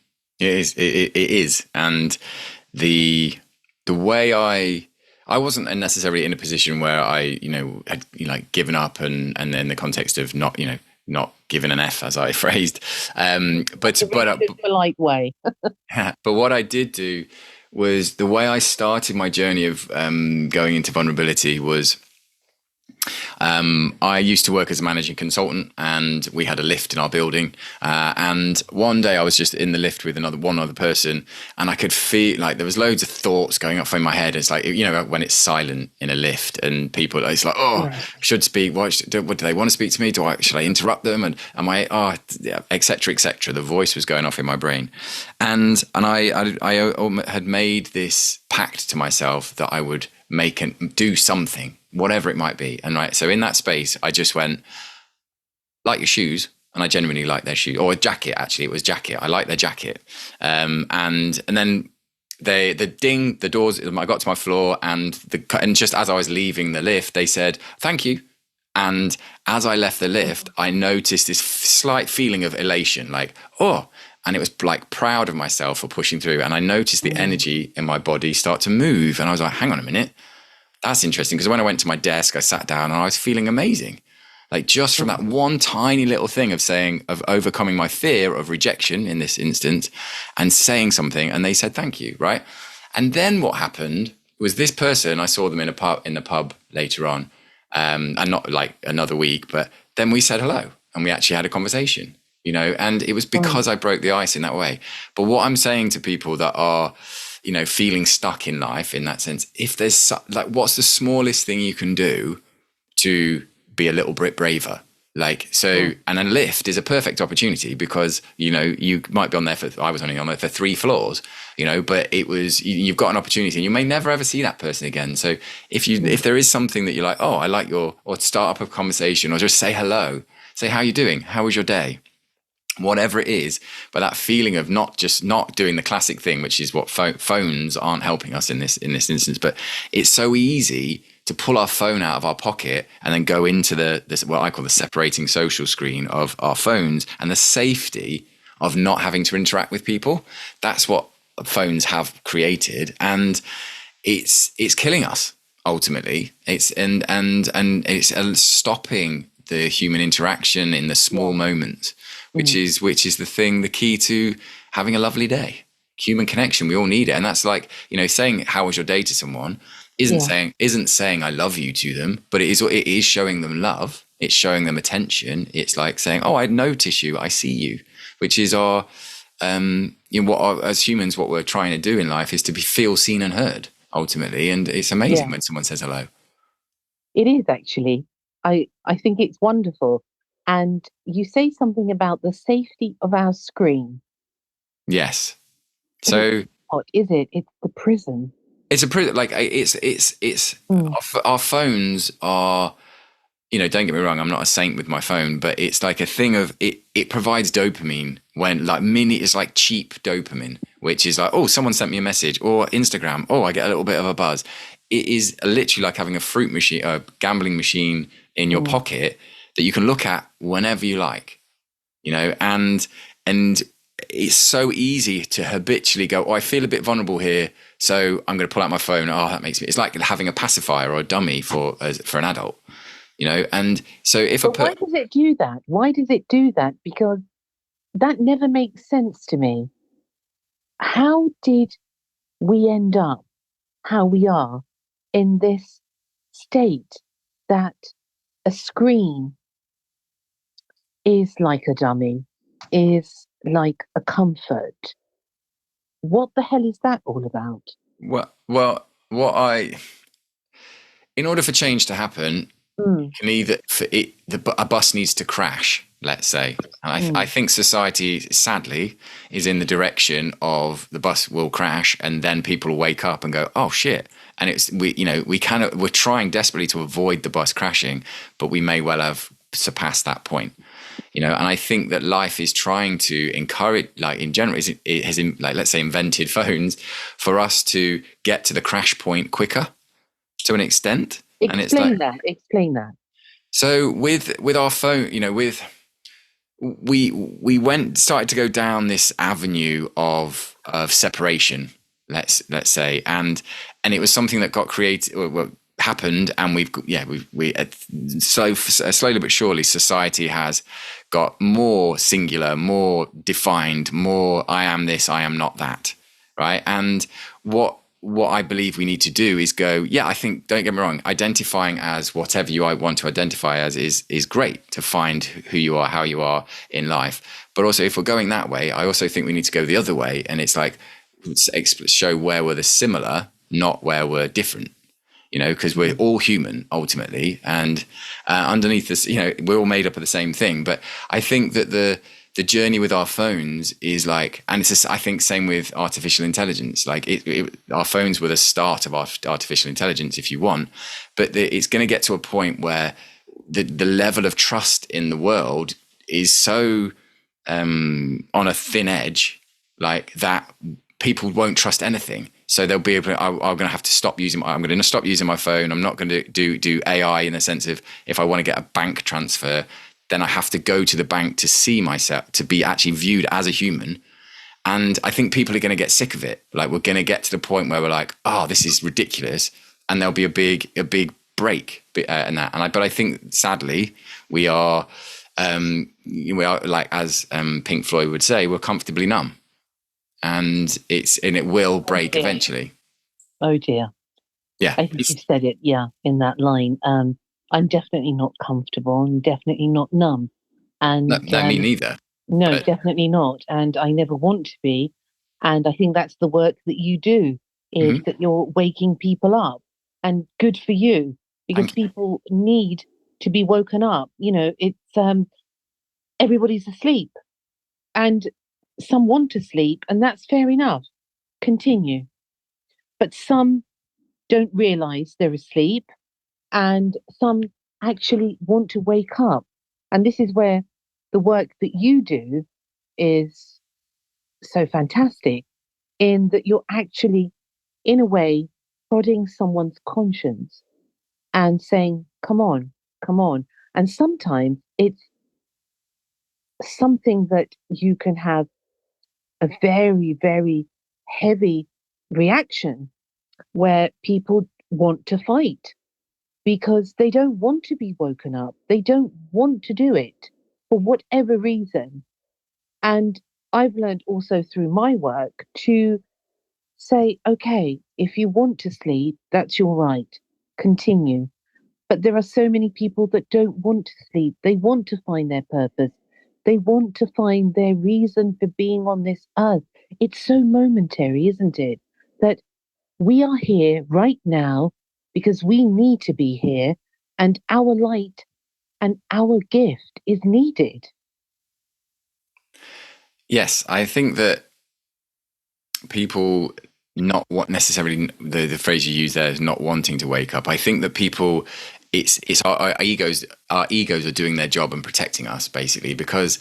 is. It is. And the way I wasn't necessarily in a position where I, had given up and then the context of not given an F, as I phrased. But polite way. But what I did do was, the way I started my journey of going into vulnerability was, I used to work as a managing consultant, and we had a lift in our building. And one day I was just in the lift with one other person, and I could feel like there was loads of thoughts going up in my head. It's like, when it's silent in a lift and people, it's like, should speak. What do they want to speak to me? Should I interrupt them? And am I, et cetera, et cetera. The voice was going off in my brain. And I had made this pact to myself that I would make and do something, whatever it might be. And so in that space, I just went, like your shoes. And I genuinely like their shoes, or a jacket. Actually, it was jacket. I like their jacket. And then the doors, I got to my floor, and just as I was leaving the lift, they said, thank you. And as I left the lift, I noticed this slight feeling of elation, like, and it was like proud of myself for pushing through. And I noticed the energy in my body start to move. And I was like, hang on a minute. That's interesting, because when I went to my desk, I sat down and I was feeling amazing. Like, just from that one tiny little thing of overcoming my fear of rejection in this instance and saying something, and they said, thank you. Right. And then what happened was, this person, I saw them in the pub later on, and not like another week, but then we said hello and we actually had a conversation, and it was because I broke the ice in that way. But what I'm saying to people that are, feeling stuck in life in that sense, if there's what's the smallest thing you can do to be a little bit braver? And a lift is a perfect opportunity, because, you might be on there I was only on there for 3 floors, but you've got an opportunity, and you may never ever see that person again. So if there is something that you're like, I like or start up a conversation, or just say hello, say, how you doing? How was your day? Whatever it is, but that feeling of not doing the classic thing, which is what phones aren't helping us in this instance. But it's so easy to pull our phone out of our pocket and then go into this what I call the separating social screen of our phones, and the safety of not having to interact with people. That's what phones have created, and it's killing us ultimately. It's and it's stopping the human interaction in the small moments. Which is the thing, the key to having a lovely day. Human connection, we all need it. And that's like, saying how was your day to someone isn't saying I love you to them, but it is showing them love. It's showing them attention. It's like saying, I notice you, I see you, which is our as humans, what we're trying to do in life is to feel seen and heard ultimately. And it's amazing when someone says hello. It is actually. I think it's wonderful. And you say something about the safety of our screen. Yes. So what is it? It's the prison. It's a prison. Like our phones are, don't get me wrong, I'm not a saint with my phone, but it's like a thing of it provides dopamine when it's like cheap dopamine, which is like, oh, someone sent me a message, or Instagram, oh, I get a little bit of a buzz. It is literally like having a fruit machine, a gambling machine in your pocket that you can look at whenever you like, and it's so easy to habitually go, oh, I feel a bit vulnerable here, so I'm going to pull out my phone. Oh, that makes me, it's like having a pacifier or a dummy for an adult. And so why does it do that? Why does it do that? Because that never makes sense to me. How did we end up how we are in this state that a screen is like a dummy, is like a comfort? What the hell is that all about? Well, in order for change to happen, can either a bus needs to crash, let's say. And I think society, sadly, is in the direction of the bus will crash, and then people will wake up and go, "Oh shit!" And we're trying desperately to avoid the bus crashing, but we may well have surpassed that point. And I think that life is trying to encourage, like in general, it has let's say invented phones for us to get to the crash point quicker, to an extent. Explain that. So with our phone, we started to go down this avenue of separation, let's say, and it was something that got created, happened, and slowly but surely society has got more singular, more defined, more I am this, I am not that, right? And what I believe we need to do is go, I think, don't get me wrong, identifying as whatever you want to identify as is great to find who you are, how you are in life. But also, if we're going that way, I also think we need to go the other way. And it's like, show where we're the similar, not where we're different, because we're all human ultimately. And underneath this, we're all made up of the same thing. But I think that the journey with our phones is like, and it's I think same with artificial intelligence. Like our phones were the start of artificial intelligence, if you want, but it's going to get to a point where the level of trust in the world is so on a thin edge, like that people won't trust anything. So they'll be able. I'm going to have to stop using. I'm going to stop using my phone. I'm not going to do AI in the sense of if I want to get a bank transfer, then I have to go to the bank to see myself, to be actually viewed as a human. And I think people are going to get sick of it. Like we're going to get to the point where we're like, oh, this is ridiculous. And there'll be a big break in that. But I think sadly we are like, as Pink Floyd would say, we're comfortably numb, and it will break eventually. Oh dear. Yeah. I think you said it. Yeah. In that line. I'm definitely not comfortable and definitely not numb. And no, me neither. No, definitely not. And I never want to be. And I think that's the work that you do, is that you're waking people up. And good for you, because people need to be woken up. It's everybody's asleep and some want to sleep, and that's fair enough. Continue. But some don't realize they're asleep, and some actually want to wake up. And this is where the work that you do is so fantastic, in that you're actually, in a way, prodding someone's conscience and saying, come on, come on. And sometimes it's something that you can have a very, very heavy reaction where people want to fight because they don't want to be woken up. They don't want to do it for whatever reason. And I've learned also through my work to say, okay, if you want to sleep, that's your right. Continue. But there are so many people that don't want to sleep. They want to find their purpose. They want to find their reason for being on this earth. It's so momentary, isn't it? That we are here right now because we need to be here, and our light and our gift is needed. Yes, I think that people not what necessarily the phrase you use there is not wanting to wake up. I think that people, it's our egos. Our egos are doing their job and protecting us, basically, because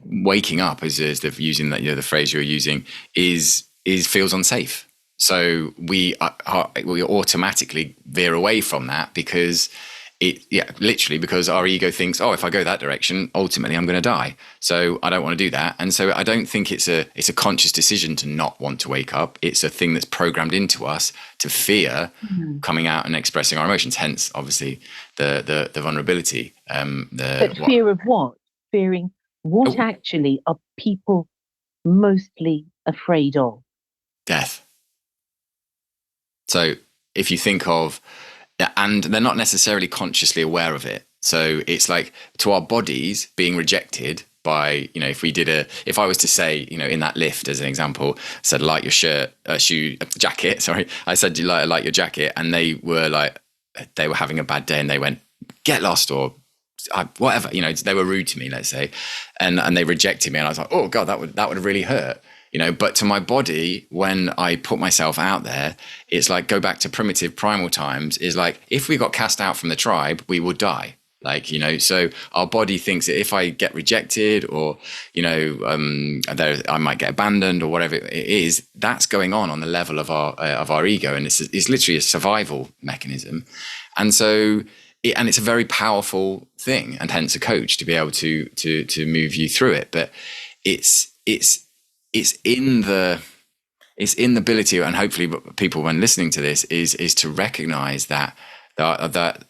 waking up, as the using that, the phrase you're using, is feels unsafe. So we automatically veer away from that because literally because our ego thinks, oh, if I go that direction, ultimately I'm going to die. So I don't want to do that. And so I don't think it's a conscious decision to not want to wake up. It's a thing that's programmed into us to fear coming out and expressing our emotions. Hence, obviously, the vulnerability. But fear of what? Fearing what actually are people mostly afraid of? Death. So if you think of, and they're not necessarily consciously aware of it. So it's like, to our bodies, being rejected by, if I was to say, in that lift, as an example, said, light your jacket. Sorry. I said, light your jacket. And they were having a bad day and they went, get lost, or whatever, they were rude to me, let's say. And they rejected me. And I was like, oh God, that would really hurt. But to my body, when I put myself out there, it's like, go back to primitive primal times, is like, if we got cast out from the tribe, we would die. So our body thinks that if I get rejected or, I might get abandoned or whatever it is, that's going on the level of our ego. And it's literally a survival mechanism. And so, it's a very powerful thing, and hence a coach to be able to move you through it. But it's in the ability, and hopefully people, when listening to this, is to recognize that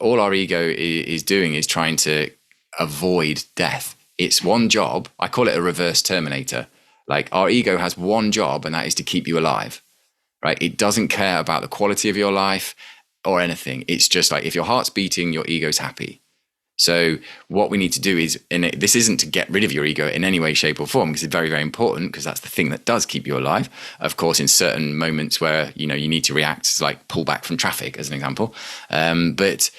all our ego is doing is trying to avoid death. It's one job. I call it a reverse Terminator. Like, our ego has one job, and that is to keep you alive, right? It doesn't care about the quality of your life or anything. It's just like, if your heart's beating, your ego's happy. So what we need to do is, this isn't to get rid of your ego in any way, shape or form, because it's very, very important, because that's the thing that does keep you alive. Of course, in certain moments where, you need to react, like pull back from traffic, as an example. But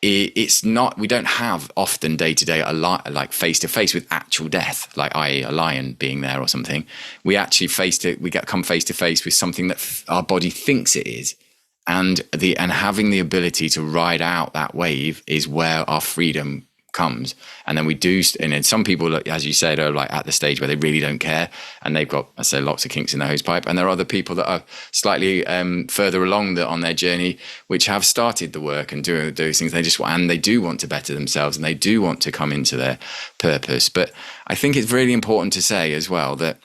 it's not, we don't have often day to day, like face to face with actual death, like i.e. a lion being there or something. We actually come face to face with something that our body thinks it is. And having the ability to ride out that wave is where our freedom comes. And then we do, and then some people, as you said, are like at the stage where they really don't care, and they've got, I say, lots of kinks in the hose pipe. And there are other people that are slightly further along on their journey, which have started the work and do those things. They do want to better themselves, and they do want to come into their purpose. But I think it's really important to say as well that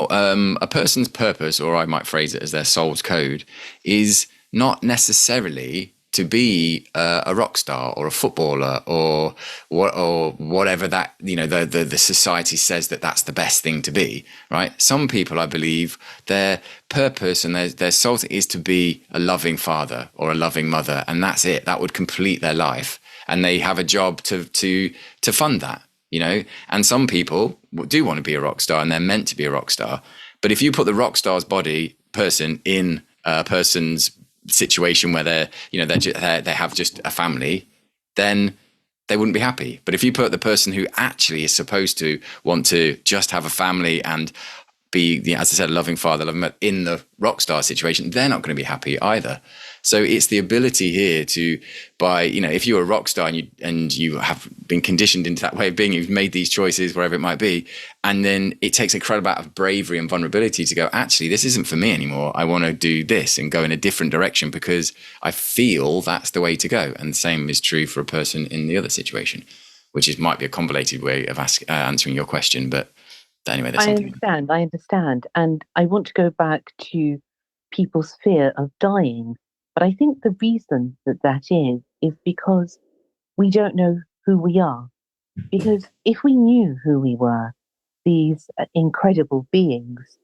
a person's purpose, or I might phrase it as their soul's code, is not necessarily to be a rock star or a footballer or whatever that, the society says that's the best thing to be, right? Some people, I believe, their purpose and their soul is to be a loving father or a loving mother, and that's it. That would complete their life, and they have a job to fund that. And some people do want to be a rock star, and they're meant to be a rock star. But if you put the rock star's person in a person's situation where they have just a family, then they wouldn't be happy. But if you put the person who actually is supposed to want to just have a family and be, as I said, a loving father, in the rock star situation, they're not going to be happy either. So it's the ability here if you're a rock star and you have been conditioned into that way of being, you've made these choices, wherever it might be, and then it takes an incredible amount of bravery and vulnerability to go, actually, this isn't for me anymore. I want to do this and go in a different direction because I feel that's the way to go. And the same is true for a person in the other situation, which might be a convoluted way of answering your question, but anyway, I understand. And I want to go back to people's fear of dying. But I think the reason that is because we don't know who we are. Because if we knew who we were, these incredible beings,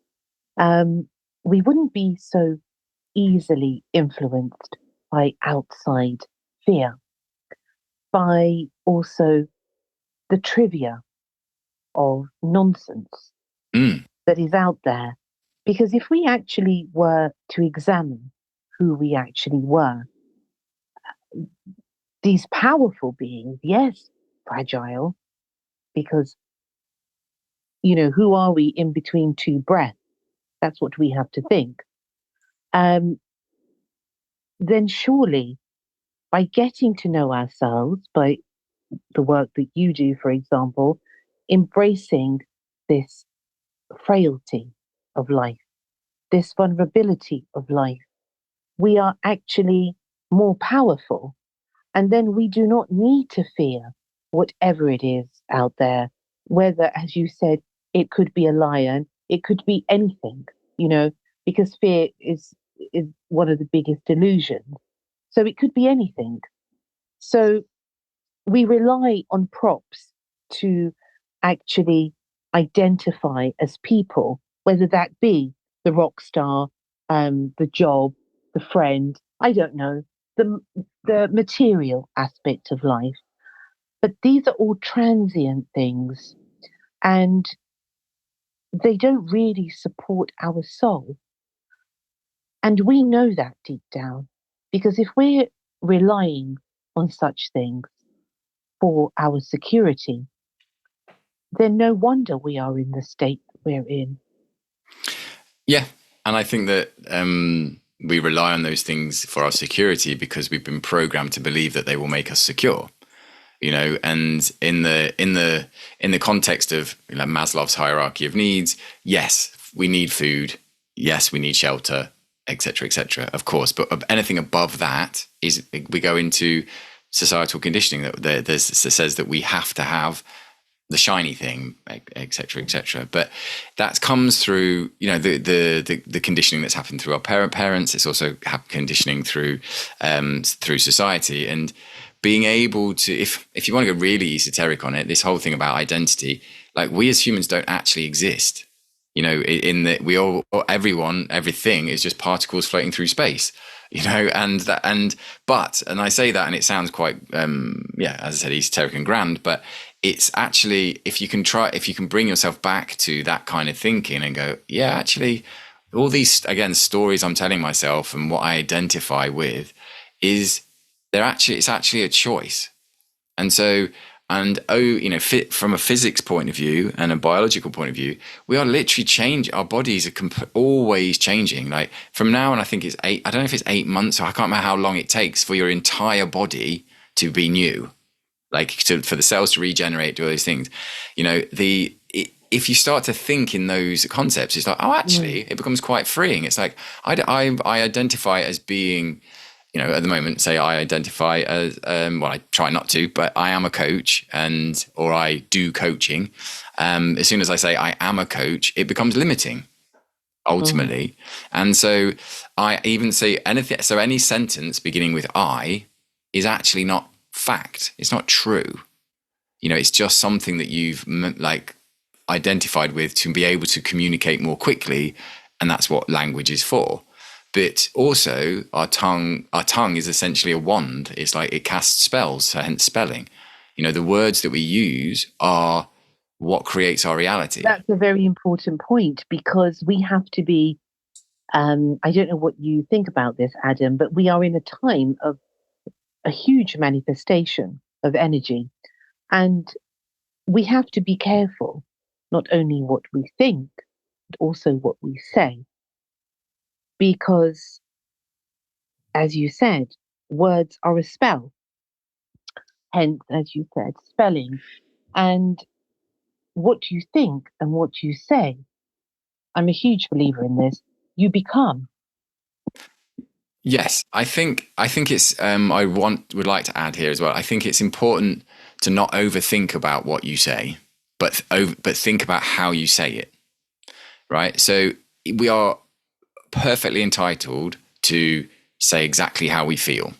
we wouldn't be so easily influenced by outside fear, by also the trivia of nonsense that is out there. Because if we actually were to examine who we actually were, these powerful beings, yes, fragile, because, who are we in between two breaths? That's what we have to think. Then surely, by getting to know ourselves, by the work that you do, for example, embracing this frailty of life, this vulnerability of life, we are actually more powerful. And then we do not need to fear whatever it is out there, whether, as you said, it could be a lion, it could be anything, because fear is one of the biggest delusions. So it could be anything. So we rely on props to actually identify as people, whether that be the rock star, the job, the friend, I don't know, the material aspect of life. But these are all transient things, and they don't really support our soul. And we know that deep down, because if we're relying on such things for our security, then no wonder we are in the state we're in. Yeah. And I think that we rely on those things for our security because we've been programmed to believe that they will make us secure. And in the context of Maslow's hierarchy of needs, yes, we need food, yes, we need shelter, etc., of course. But anything above that is we go into societal conditioning that says that we have to have the shiny thing, etc. But that comes through the conditioning that's happened through our parents. It's also conditioning through society. And being able to, if you want to go really esoteric on it, this whole thing about identity, like we as humans don't actually exist. In that we all, everyone, everything is just particles floating through space. And I say that, and it sounds quite, as I said, esoteric and grand, but it's actually, if you can bring yourself back to that kind of thinking and go, yeah, actually, all these, again, stories I'm telling myself and what I identify with it's actually a choice. And so, from a physics point of view and a biological point of view, we are literally our bodies are always changing. Like from now on, I think it's I don't know if it's 8 months, or I can't remember how long it takes for your entire body to be new, for the cells to regenerate, do all those things. If you start to think in those concepts, it's like, oh, actually, it becomes quite freeing. It's like, I identify as being, at the moment, say I identify as, I try not to, but I am a coach or I do coaching. As soon as I say I am a coach, it becomes limiting ultimately. And so I even say anything. So any sentence beginning with I is actually not fact. It's not true. It's just something that you've identified with to be able to communicate more quickly. And that's what language is for. But also our tongue is essentially a wand. It's like it casts spells, so hence spelling. The words that we use are what creates our reality. That's a very important point, because we have to be, I don't know what you think about this, Adam, but we are in a time of a huge manifestation of energy. And we have to be careful, not only what we think, but also what we say. Because, as you said, words are a spell. Hence, as you said, spelling. And what you think and what you say, I'm a huge believer in this, you become. Yes, I think it's. Would like to add here as well. I think it's important to not overthink about what you say, but think about how you say it. Right. So we are perfectly entitled to say exactly how we feel,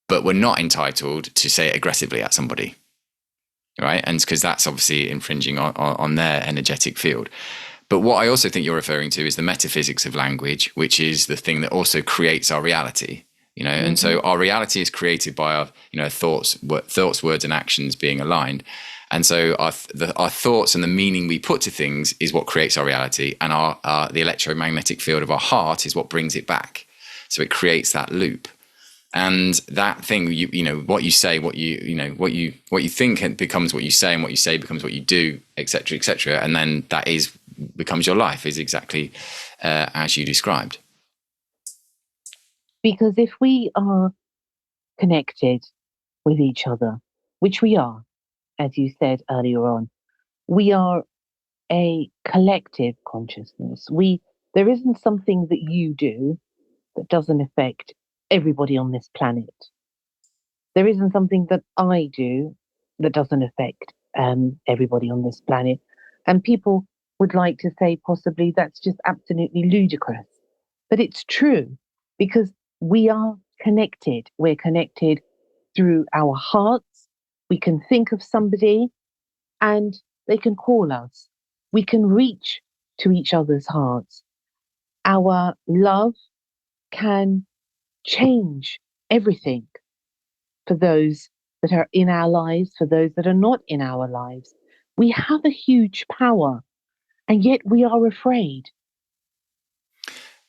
but we're not entitled to say it aggressively at somebody. Right. And because that's obviously infringing on their energetic field. But what I also think you're referring to is the metaphysics of language, which is the thing that also creates our reality. And so our reality is created by our, thoughts, words, and actions being aligned. And so our thoughts and the meaning we put to things is what creates our reality, and the electromagnetic field of our heart is what brings it back. So it creates that loop. And that thing, you know, what you say, what you think, it becomes what you say, and what you say becomes what you do, etc., etc. And then that becomes your life, is exactly as you described. Because if we are connected with each other, which we are, as you said earlier on, we are a collective consciousness. There isn't something that you do that doesn't affect everybody on this planet. There isn't something that I do that doesn't affect everybody on this planet. And people would like to say possibly that's just absolutely ludicrous. But it's true, because we are connected. We're connected through our hearts. We can think of somebody and they can call us. We can reach to each other's hearts. Our love can change everything for those that are in our lives, for those that are not in our lives. We have a huge power, and yet we are afraid.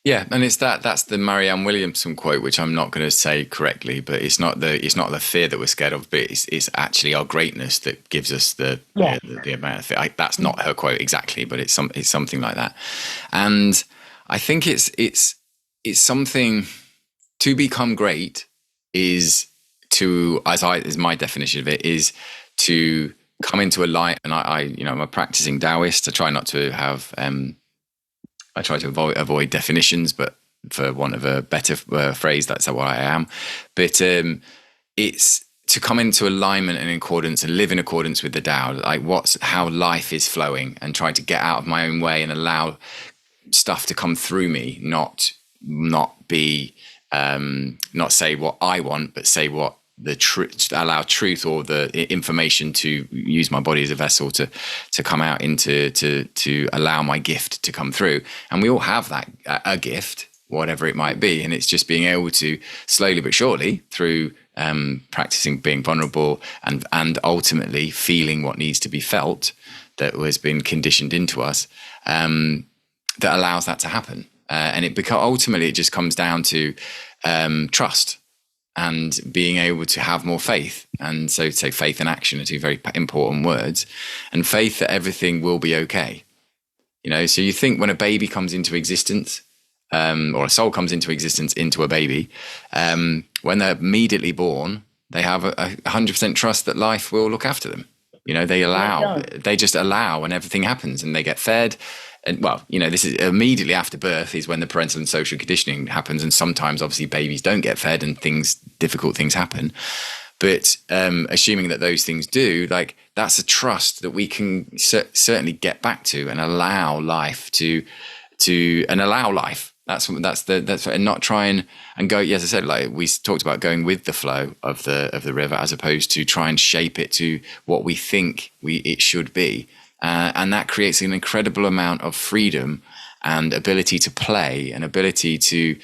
Yeah, and that's the Marianne Williamson quote, which I'm not going to say correctly, but it's not the fear that we're scared of, but it's actually our greatness that gives us the amount of fear. That's not her quote exactly, but it's something like that. And I think it's something. To become great is as my definition of it, is to come into a light. And I'm a practicing Taoist. I try not to have I try to avoid definitions, but for want of a better phrase, that's what I am. But it's to come into alignment and accordance and live in accordance with the Tao, like how life is flowing, and try to get out of my own way and allow stuff to come through me, not say what I want, but say what the truth, allow truth or the information to use my body as a vessel to come out into to allow my gift to come through. And we all have that, a gift, whatever it might be. And it's just being able to slowly but surely through practicing being vulnerable and ultimately feeling what needs to be felt that has been conditioned into us, that allows that to happen. And ultimately it just comes down to trust and being able to have more faith. And so faith and action are two very important words, and faith that everything will be okay. You know, so you think when a baby comes into existence, or a soul comes into existence into a baby, when they're immediately born, they have a 100% trust that life will look after them. You know, they just allow, and everything happens, and they get fed. And well, you know, this is immediately after birth is when the parental and social conditioning happens. And sometimes obviously babies don't get fed and difficult things happen. But assuming that those things do, like, that's a trust that we can certainly get back to and allow life and allow life. That's and not try and go. Yes, I said, like we talked about, going with the flow of the river, as opposed to try and shape it to what we think it should be. And that creates an incredible amount of freedom and ability to play and ability to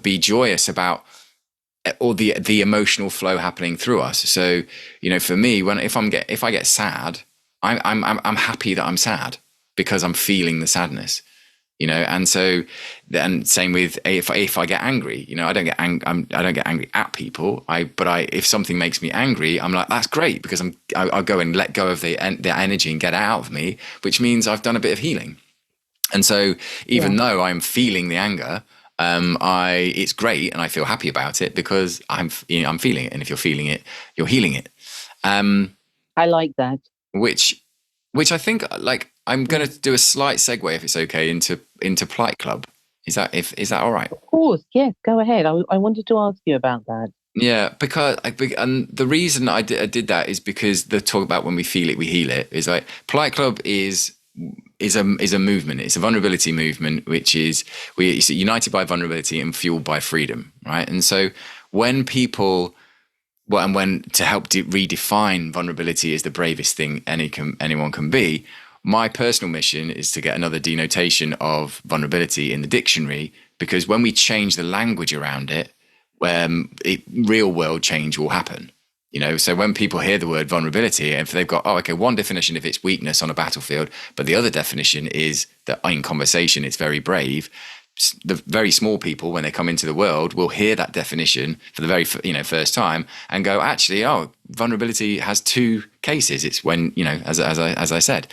be joyous about all the emotional flow happening through us. So, you know, for me, if I get sad, I'm happy that I'm sad because I'm feeling the sadness. You know, and so then same with if I get angry, you know, I don't get angry at people. If something makes me angry, I'm like, that's great, because I'll go and let go of the energy and get it out of me, which means I've done a bit of healing. And so even though I'm feeling the anger, it's great, and I feel happy about it because I'm feeling it. And if you're feeling it, you're healing it. I like that. Which I think, like, I'm going to do a slight segue, if it's okay, into Plight Club. Is that all right? Of course, yes. Go ahead. I wanted to ask you about that. Yeah, and the reason I did that is because the talk about when we feel it, we heal it is like Plight Club is a movement. It's a vulnerability movement, which is it's united by vulnerability and fueled by freedom, right? And so when people. Well, and when to help redefine vulnerability is the bravest thing anyone can be, my personal mission is to get another denotation of vulnerability in the dictionary, because when we change the language around it, real world change will happen. So when people hear the word vulnerability, if they've got, one definition if it's weakness on a battlefield, but the other definition is that in conversation, it's very brave. The very small people, when they come into the world, will hear that definition for the very first time and go, actually, vulnerability has two cases. It's when, as I said,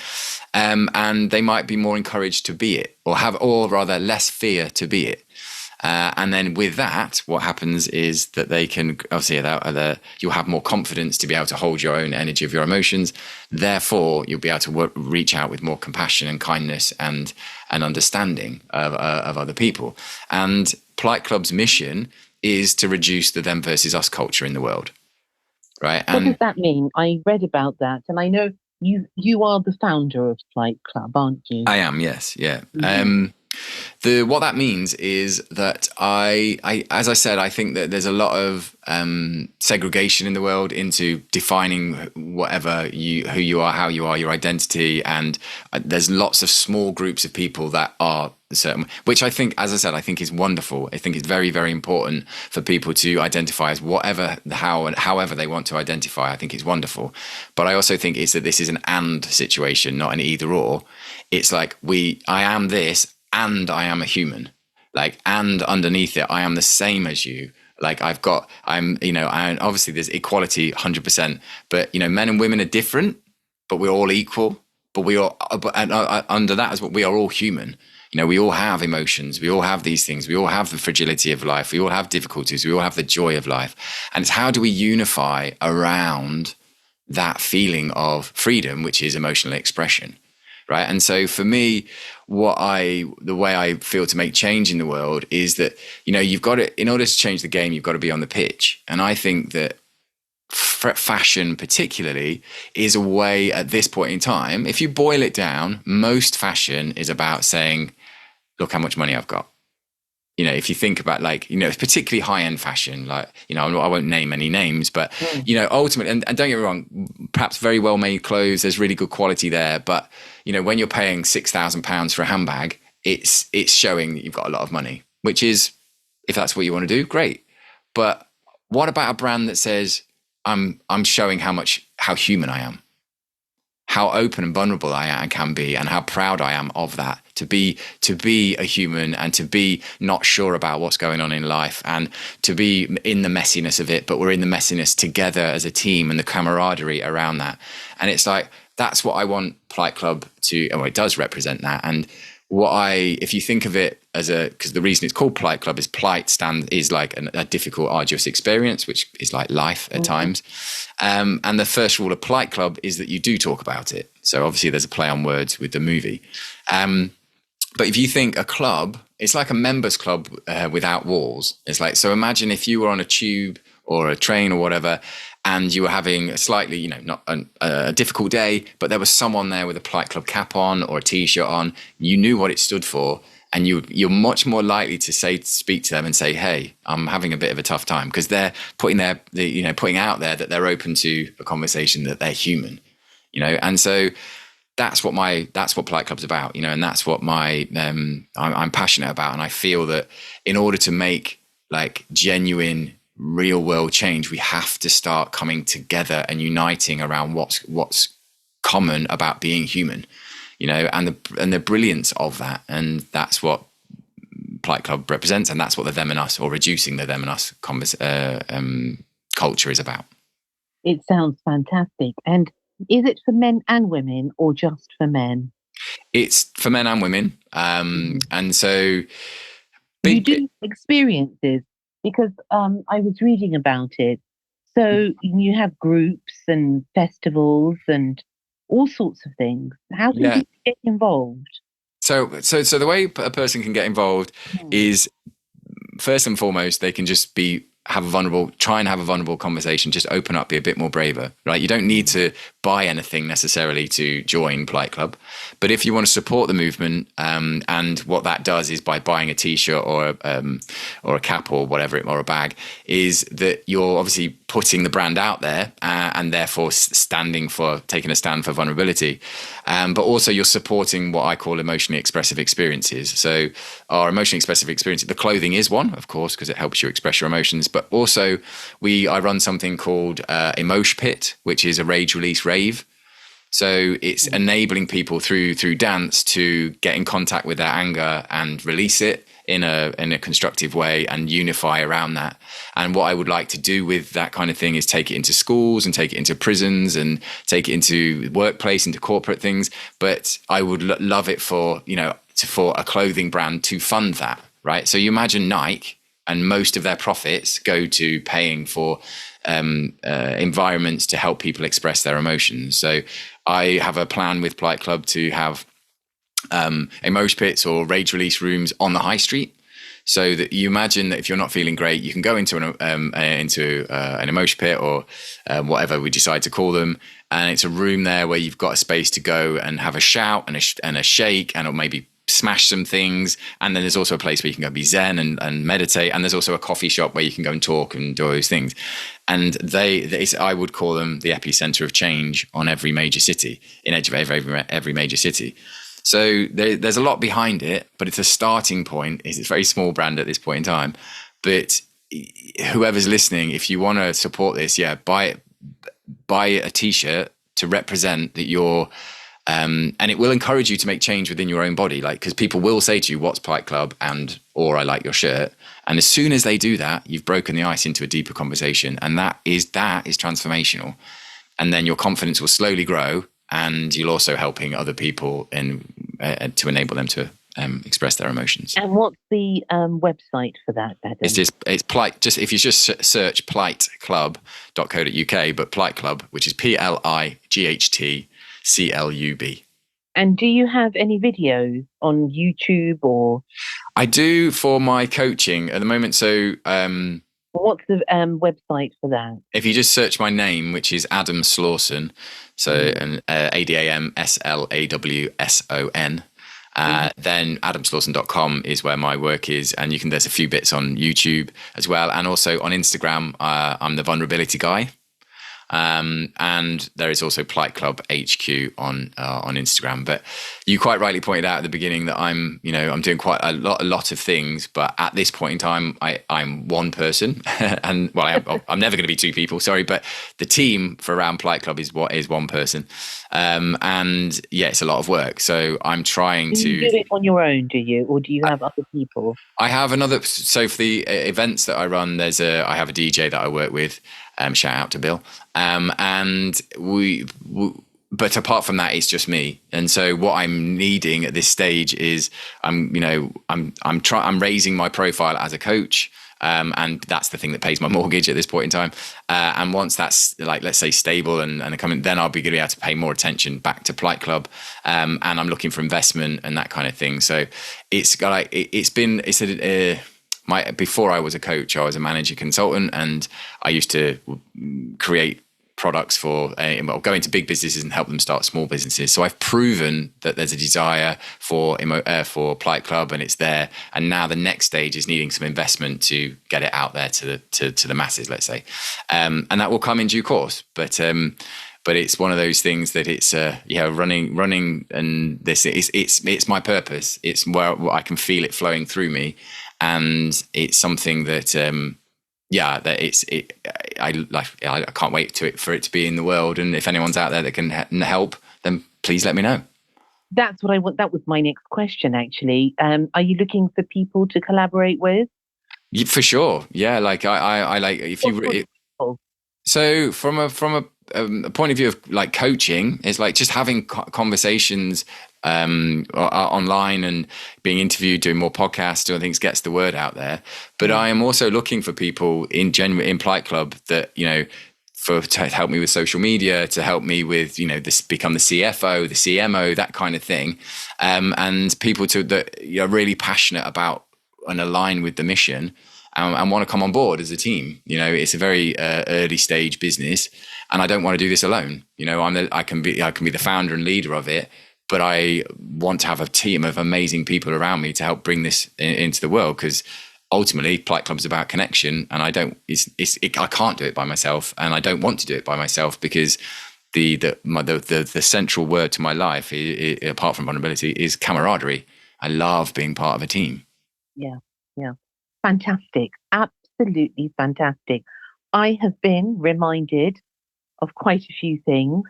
and they might be more encouraged to be it, or rather less fear to be it. And then with that, what happens is that they can, obviously, you'll have more confidence to be able to hold your own energy of your emotions. Therefore, you'll be able to reach out with more compassion and kindness and understanding of other people. And Plight Club's mission is to reduce the them versus us culture in the world. Right? What does that mean? I read about that, and I know you are the founder of Plight Club, aren't you? I am, yes. Yeah. Mm-hmm. What that means is that I, as I said, I think that there's a lot of segregation in the world into defining who you are, how you are, your identity, and there's lots of small groups of people that are certain, which I think, as I said, I think is wonderful. I think it's very, very important for people to identify as however they want to identify. I think it's wonderful, but I also think it's that this is an and situation, not an either or. It's like I am this. And I am a human, and underneath it, I am the same as you. Obviously there's equality 100%, but, men and women are different, but we're all equal. But under that is what we are all human. We all have emotions. We all have these things. We all have the fragility of life. We all have difficulties. We all have the joy of life. And it's how do we unify around that feeling of freedom, which is emotional expression. Right. And so for me, the way I feel to make change in the world is that, you've got to, in order to change the game, you've got to be on the pitch. And I think that fashion particularly is a way at this point in time, if you boil it down, most fashion is about saying, look how much money I've got. If you think about particularly high-end fashion, I won't name any names, but, ultimately, and don't get me wrong, perhaps very well-made clothes, there's really good quality there. But, when you're paying £6,000 for a handbag, it's showing that you've got a lot of money, which is, if that's what you want to do, great. But what about a brand that says, I'm showing how human I am, how open and vulnerable I can be, and how proud I am of that, to be a human and to be not sure about what's going on in life and to be in the messiness of it, but we're in the messiness together as a team and the camaraderie around that. And it's that's what I want Plight Club to, it does represent that. And if you think of it because the reason it's called Plight Club is plight is like a difficult, arduous experience, which is like life at times. And the first rule of Plight Club is that you do talk about it. So obviously there's a play on words with the movie. But if you think a club, it's like a members club without walls. It's so imagine if you were on a tube or a train or whatever, and you were having a slightly, not a difficult day, but there was someone there with a Plight Club cap on or a T-shirt on. You knew what it stood for, and you're much more likely to speak to them and say, "Hey, I'm having a bit of a tough time," because they're putting out there that they're open to a conversation, that they're human, And so that's what Plight Club's about, and that's what I'm passionate about. And I feel that in order to make genuine, real world change, we have to start coming together and uniting around what's common about being human, and the brilliance of that. And that's what Plight Club represents, and that's what the them and us, or reducing the them and us culture is about. It sounds fantastic. And is it for men and women, or just for men? It's for men and women. And so you do experiences, because I was reading about it. So you have groups and festivals and all sorts of things. How can you get involved? So the way a person can get involved is, first and foremost, they can just try and have a vulnerable conversation, just open up, be a bit more braver, right? You don't need to buy anything necessarily to join Plight Club. But if you want to support the movement, and what that does is by buying a t-shirt or a cap or whatever, or a bag, is that you're obviously putting the brand out there, and therefore taking a stand for vulnerability. But also you're supporting what I call emotionally expressive experiences. So our emotionally expressive experience, the clothing is one, of course, because it helps you express your emotions. But also I run something called Emotion Pit, which is a rage release rave. So it's enabling people through dance to get in contact with their anger and release it in a constructive way and unify around that. And what I would like to do with that kind of thing is take it into schools and take it into prisons and take it into workplace, into corporate things. But I would love it for a clothing brand to fund that, right? So you imagine Nike, and most of their profits go to paying for environments to help people express their emotions. So I have a plan with Plight Club to have emotion pits or rage release rooms on the high street, so that you imagine that if you're not feeling great, you can go into an emotion pit or whatever we decide to call them, and it's a room there where you've got a space to go and have a shout and a shake, and or maybe smash some things. And then there's also a place where you can go be zen and meditate, and there's also a coffee shop where you can go and talk and do all those things. And I would call them the epicenter of change on every major city, in every major city. So there's a lot behind it, but it's a starting point. It's a very small brand at this point in time. But whoever's listening, if you want to support this, buy a t-shirt to represent that you're, and it will encourage you to make change within your own body. Like, because people will say to you, what's Plight Club? Or I like your shirt. And as soon as they do that, you've broken the ice into a deeper conversation. And that is transformational. And then your confidence will slowly grow, and you're also helping other people to enable them to express their emotions. And what's the website for that, Adam? It's Plight. Just if you just search plightclub.co.uk, but Plight Club, which is PLIGHTCLUB. And do you have any videos on YouTube or? I do for my coaching at the moment. So what's the website for that? If you just search my name, which is Adam Slawson, so ADAMSLAWSON, then adamslawson.com is where my work is. And there's a few bits on YouTube as well. And also on Instagram, I'm the vulnerability guy. And there is also Plight Club HQ on Instagram. But you quite rightly pointed out at the beginning that I'm doing quite a lot of things. But at this point in time, I'm one person, and I'm never going to be two people. Sorry, but the team for around Plight Club is one person, and it's a lot of work. So I'm trying to. You do it on your own, do you, or do you have other people? I have another. So for the events that I run, I have a DJ that I work with. Shout out to Bill. And but apart from that, it's just me. And so what I'm needing at this stage is I'm raising my profile as a coach. And that's the thing that pays my mortgage at this point in time. And once that's let's say stable and coming, then I'll be going to be able to pay more attention back to Plight Club. And I'm looking for investment and that kind of thing. So before I was a coach, I was a manager consultant, and I used to create products for go into big businesses and help them start small businesses. So I've proven that there's a desire for Plight Club, and it's there. And now the next stage is needing some investment to get it out there to the masses, let's say, and that will come in due course. But it's one of those things that it's running, and it's my purpose. It's where I can feel it flowing through me. And it's something that, I can't wait for it to be in the world. And if anyone's out there that can help, then please let me know. That's what I want. That was my next question, actually. Are you looking for people to collaborate with? Yeah, for sure. Yeah, I like if you. So from a point of view of coaching, it's just having conversations online and being interviewed, doing more podcasts, doing things, gets the word out there. But I am also looking for people in Plight Club that to help me with social media, to help me with become the CFO, the CMO, that kind of thing, and people that are really passionate about and align with the mission. and want to come on board as a team. You know, it's a very early stage business, and I don't want to do this alone. You know, I can be the founder and leader of it, but I want to have a team of amazing people around me to help bring this into the world, because ultimately Plight Club is about connection, and I can't do it by myself, and I don't want to do it by myself, because the central word to my life, apart from vulnerability, is camaraderie. I love being part of a team. Yeah. Fantastic. Absolutely fantastic. I have been reminded of quite a few things.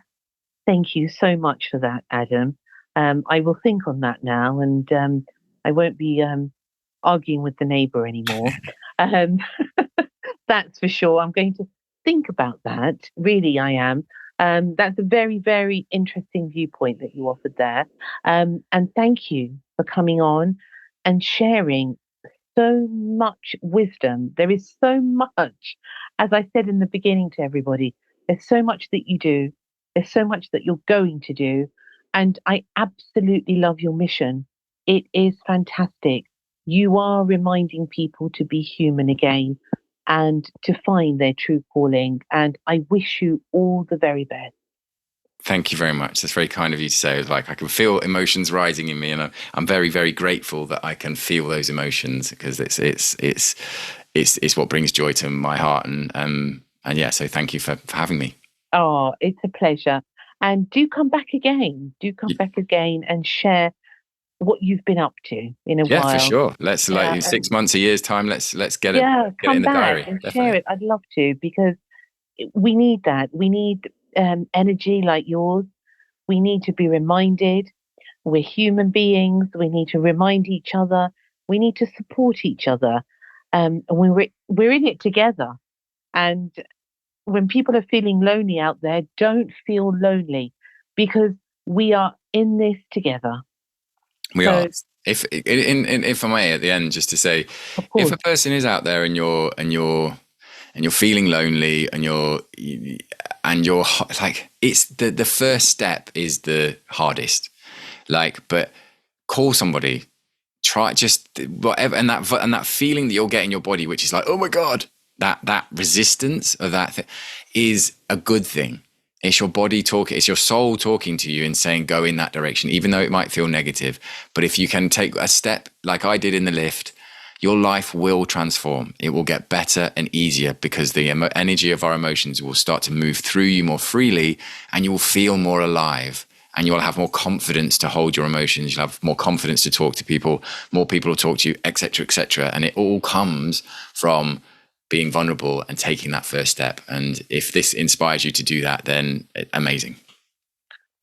Thank you so much for that, Adam. I will think on that now, and I won't be arguing with the neighbour anymore. That's for sure. I'm going to think about that. Really, I am. That's a very, very interesting viewpoint that you offered there. And thank you for coming on and sharing so much wisdom. There is so much, as I said in the beginning to everybody, there's so much that you do. There's so much that you're going to do. And I absolutely love your mission. It is fantastic. You are reminding people to be human again and to find their true calling. And I wish you all the very best. Thank you very much. That's very kind of you to say. It's like I can feel emotions rising in me, and I'm very, very grateful that I can feel those emotions, because it's what brings joy to my heart. And yeah, so thank you for having me. Oh, it's a pleasure. And do come back again. Do come back again and share what you've been up to in a while. Yeah, for sure. Let's in 6 months, a year's time. Let's get it. Yeah, get it in the diary. And Definitely. share it. I'd love to, because we need that. We need energy like yours. We need to be reminded. We're human beings. We need to remind each other. We need to support each other. And we're in it together. And when people are feeling lonely out there, don't feel lonely, because we are in this together. We are. If I may, at the end, just to say, if a person is out there and you're feeling lonely, and you're like, it's the first step is the hardest. Like, but call somebody, try just whatever, and that feeling that you'll get in your body, which is like, oh my God, that resistance of that is a good thing. It's your body talking, it's your soul talking to you and saying, go in that direction, even though it might feel negative. But if you can take a step like I did in the lift, your life will transform. It will get better and easier, because the energy of our emotions will start to move through you more freely, and you will feel more alive, and you will have more confidence to hold your emotions. You'll have more confidence to talk to people, more people will talk to you, etc., etc. And it all comes from being vulnerable and taking that first step. And if this inspires you to do that, then amazing.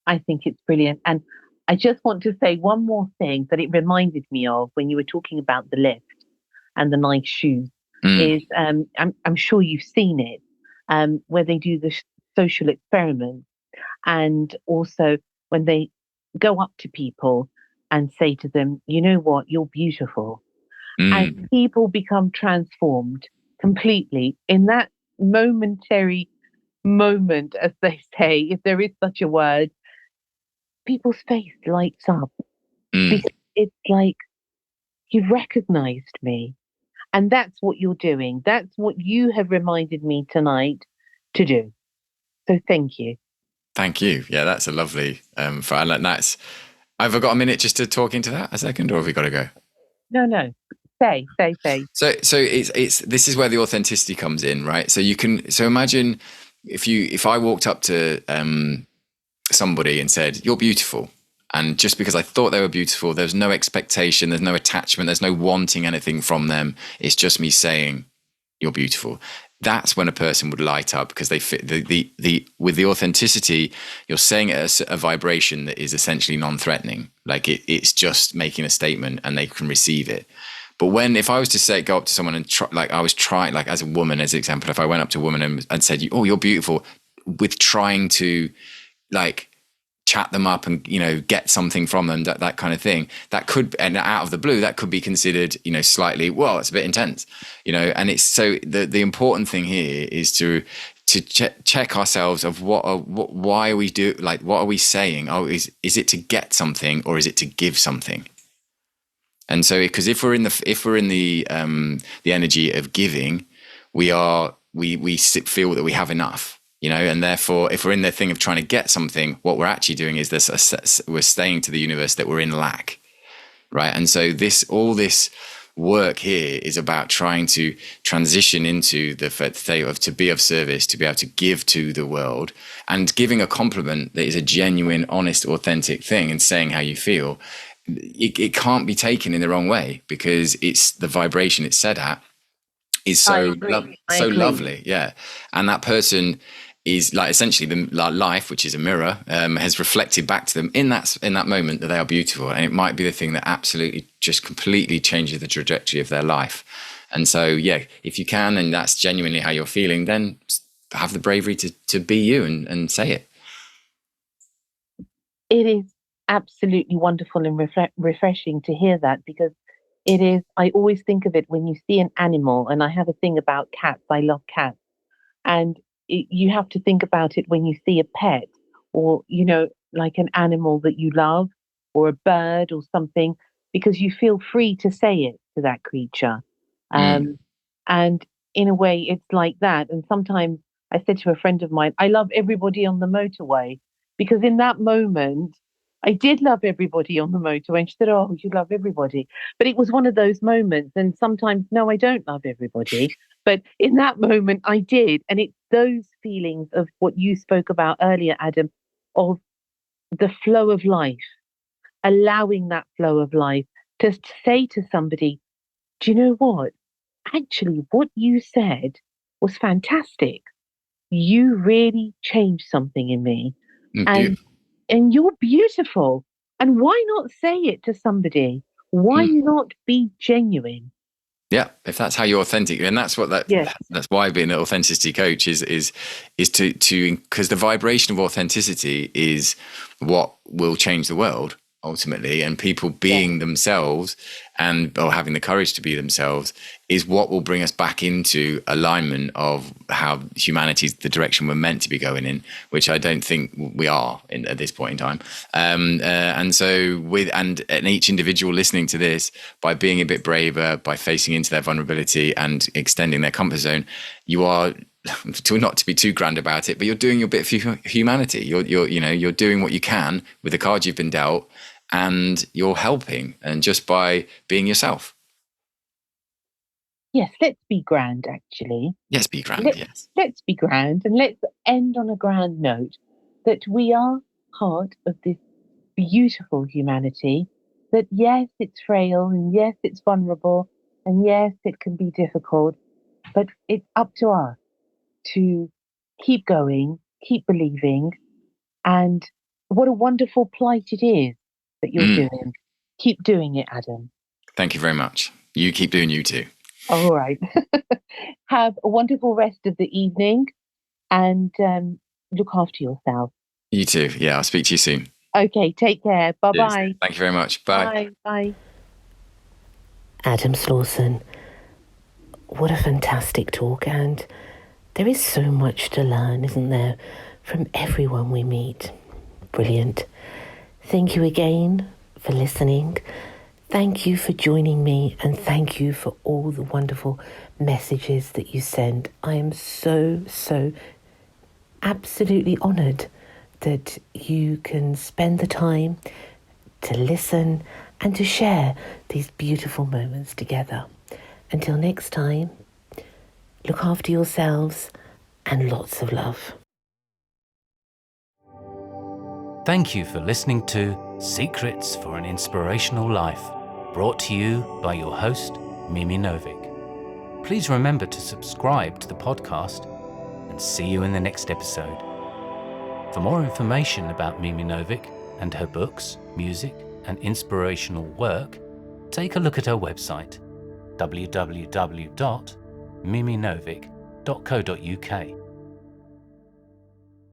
I think it's brilliant. And I just want to say one more thing that it reminded me of when you were talking about the lift and the nice shoes, is I'm sure you've seen it, where they do the social experiment, and also when they go up to people and say to them, you know what, you're beautiful. And people become transformed completely in that momentary moment, as they say, if there is such a word. People's face lights up, because it's like, you've recognized me. And that's what you're doing. That's what you have reminded me tonight to do. So thank you. Thank you. Yeah, that's a lovely that's. Have I got a minute just to talk into that a second, or have we got to go? No. Say. So it's this is where the authenticity comes in, right? So imagine if I walked up to somebody and said, you're beautiful. And just because I thought they were beautiful, there's no expectation, there's no attachment, there's no wanting anything from them. It's just me saying, you're beautiful. That's when a person would light up, because they fit with the authenticity. You're saying it as a vibration that is essentially non-threatening. Like it's just making a statement, and they can receive it. But if I was to go up to someone and try, as a woman, as an example, if I went up to a woman and said, oh, you're beautiful, with trying to chat them up and get something from them, that kind of thing, that could, and out of the blue, that could be considered slightly, well, it's a bit intense, and it's so the important thing here is to check ourselves of why are we what are we saying? Oh, is it to get something, or is it to give something? And so, because if we're in the energy of giving, we feel that we have enough, and therefore, if we're in the thing of trying to get something, what we're actually doing is we're saying to the universe that we're in lack, right? And so all this work here is about trying to transition into the state of to be of service, to be able to give to the world, and giving a compliment that is a genuine, honest, authentic thing, and saying how you feel. It can't be taken in the wrong way, because it's the vibration it's said at is so lovely. Yeah. And that person is like essentially the life, which is a mirror, has reflected back to them in that moment that they are beautiful. And it might be the thing that absolutely just completely changes the trajectory of their life. And so, yeah, if you can, and that's genuinely how you're feeling, then have the bravery to be you and say it. It is absolutely wonderful and refreshing to hear that, because it is, I always think of it when you see an animal, and I have a thing about cats. I love cats. And you have to think about it when you see a pet, or, like an animal that you love, or a bird or something, because you feel free to say it to that creature. And in a way, it's like that. And sometimes I said to a friend of mine, I love everybody on the motorway, because in that moment, I did love everybody on the motorway. And she said, oh, you love everybody. But it was one of those moments. And sometimes, no, I don't love everybody. But in that moment, I did. And it's those feelings of what you spoke about earlier, Adam, of the flow of life, allowing that flow of life to say to somebody, do you know what? Actually, what you said was fantastic. You really changed something in me. And you're beautiful. And why not say it to somebody? Why not be genuine? Yeah, if that's how you're authentic, and that's what that's why being an authenticity coach is to because the vibration of authenticity is what will change the world ultimately, and people being themselves or having the courage to be themselves is what will bring us back into alignment of how humanity's the direction we're meant to be going in, which I don't think we are at this point in time. And so and each individual listening to this, by being a bit braver, by facing into their vulnerability and extending their comfort zone, you are not to be too grand about it, but you're doing your bit for humanity. You're doing what you can with the cards you've been dealt, and you're helping, and just by being yourself. Yes, let's be grand, actually. Yes, be grand, yes. Let's be grand, and let's end on a grand note that we are part of this beautiful humanity, that yes, it's frail, and yes, it's vulnerable, and yes, it can be difficult, but it's up to us to keep going, keep believing, and what a wonderful plight it is that you're doing. Keep doing it, Adam. Thank you very much. You keep doing you too. All right. Have a wonderful rest of the evening, and look after yourself. You too. Yeah, I'll speak to you soon. Okay, take care. Bye-bye. Cheers. Thank you very much. Bye. Bye. Adam Slawson, what a fantastic talk, and there is so much to learn, isn't there, from everyone we meet. Brilliant. Thank you again for listening. Thank you for joining me, and thank you for all the wonderful messages that you send. I am so absolutely honoured that you can spend the time to listen and to share these beautiful moments together. Until next time, look after yourselves and lots of love. Thank you for listening to Secrets for an Inspirational Life, brought to you by your host, Mimi Novic. Please remember to subscribe to the podcast, and see you in the next episode. For more information about Mimi Novic and her books, music, and inspirational work, take a look at her website, www.miminovic.co.uk.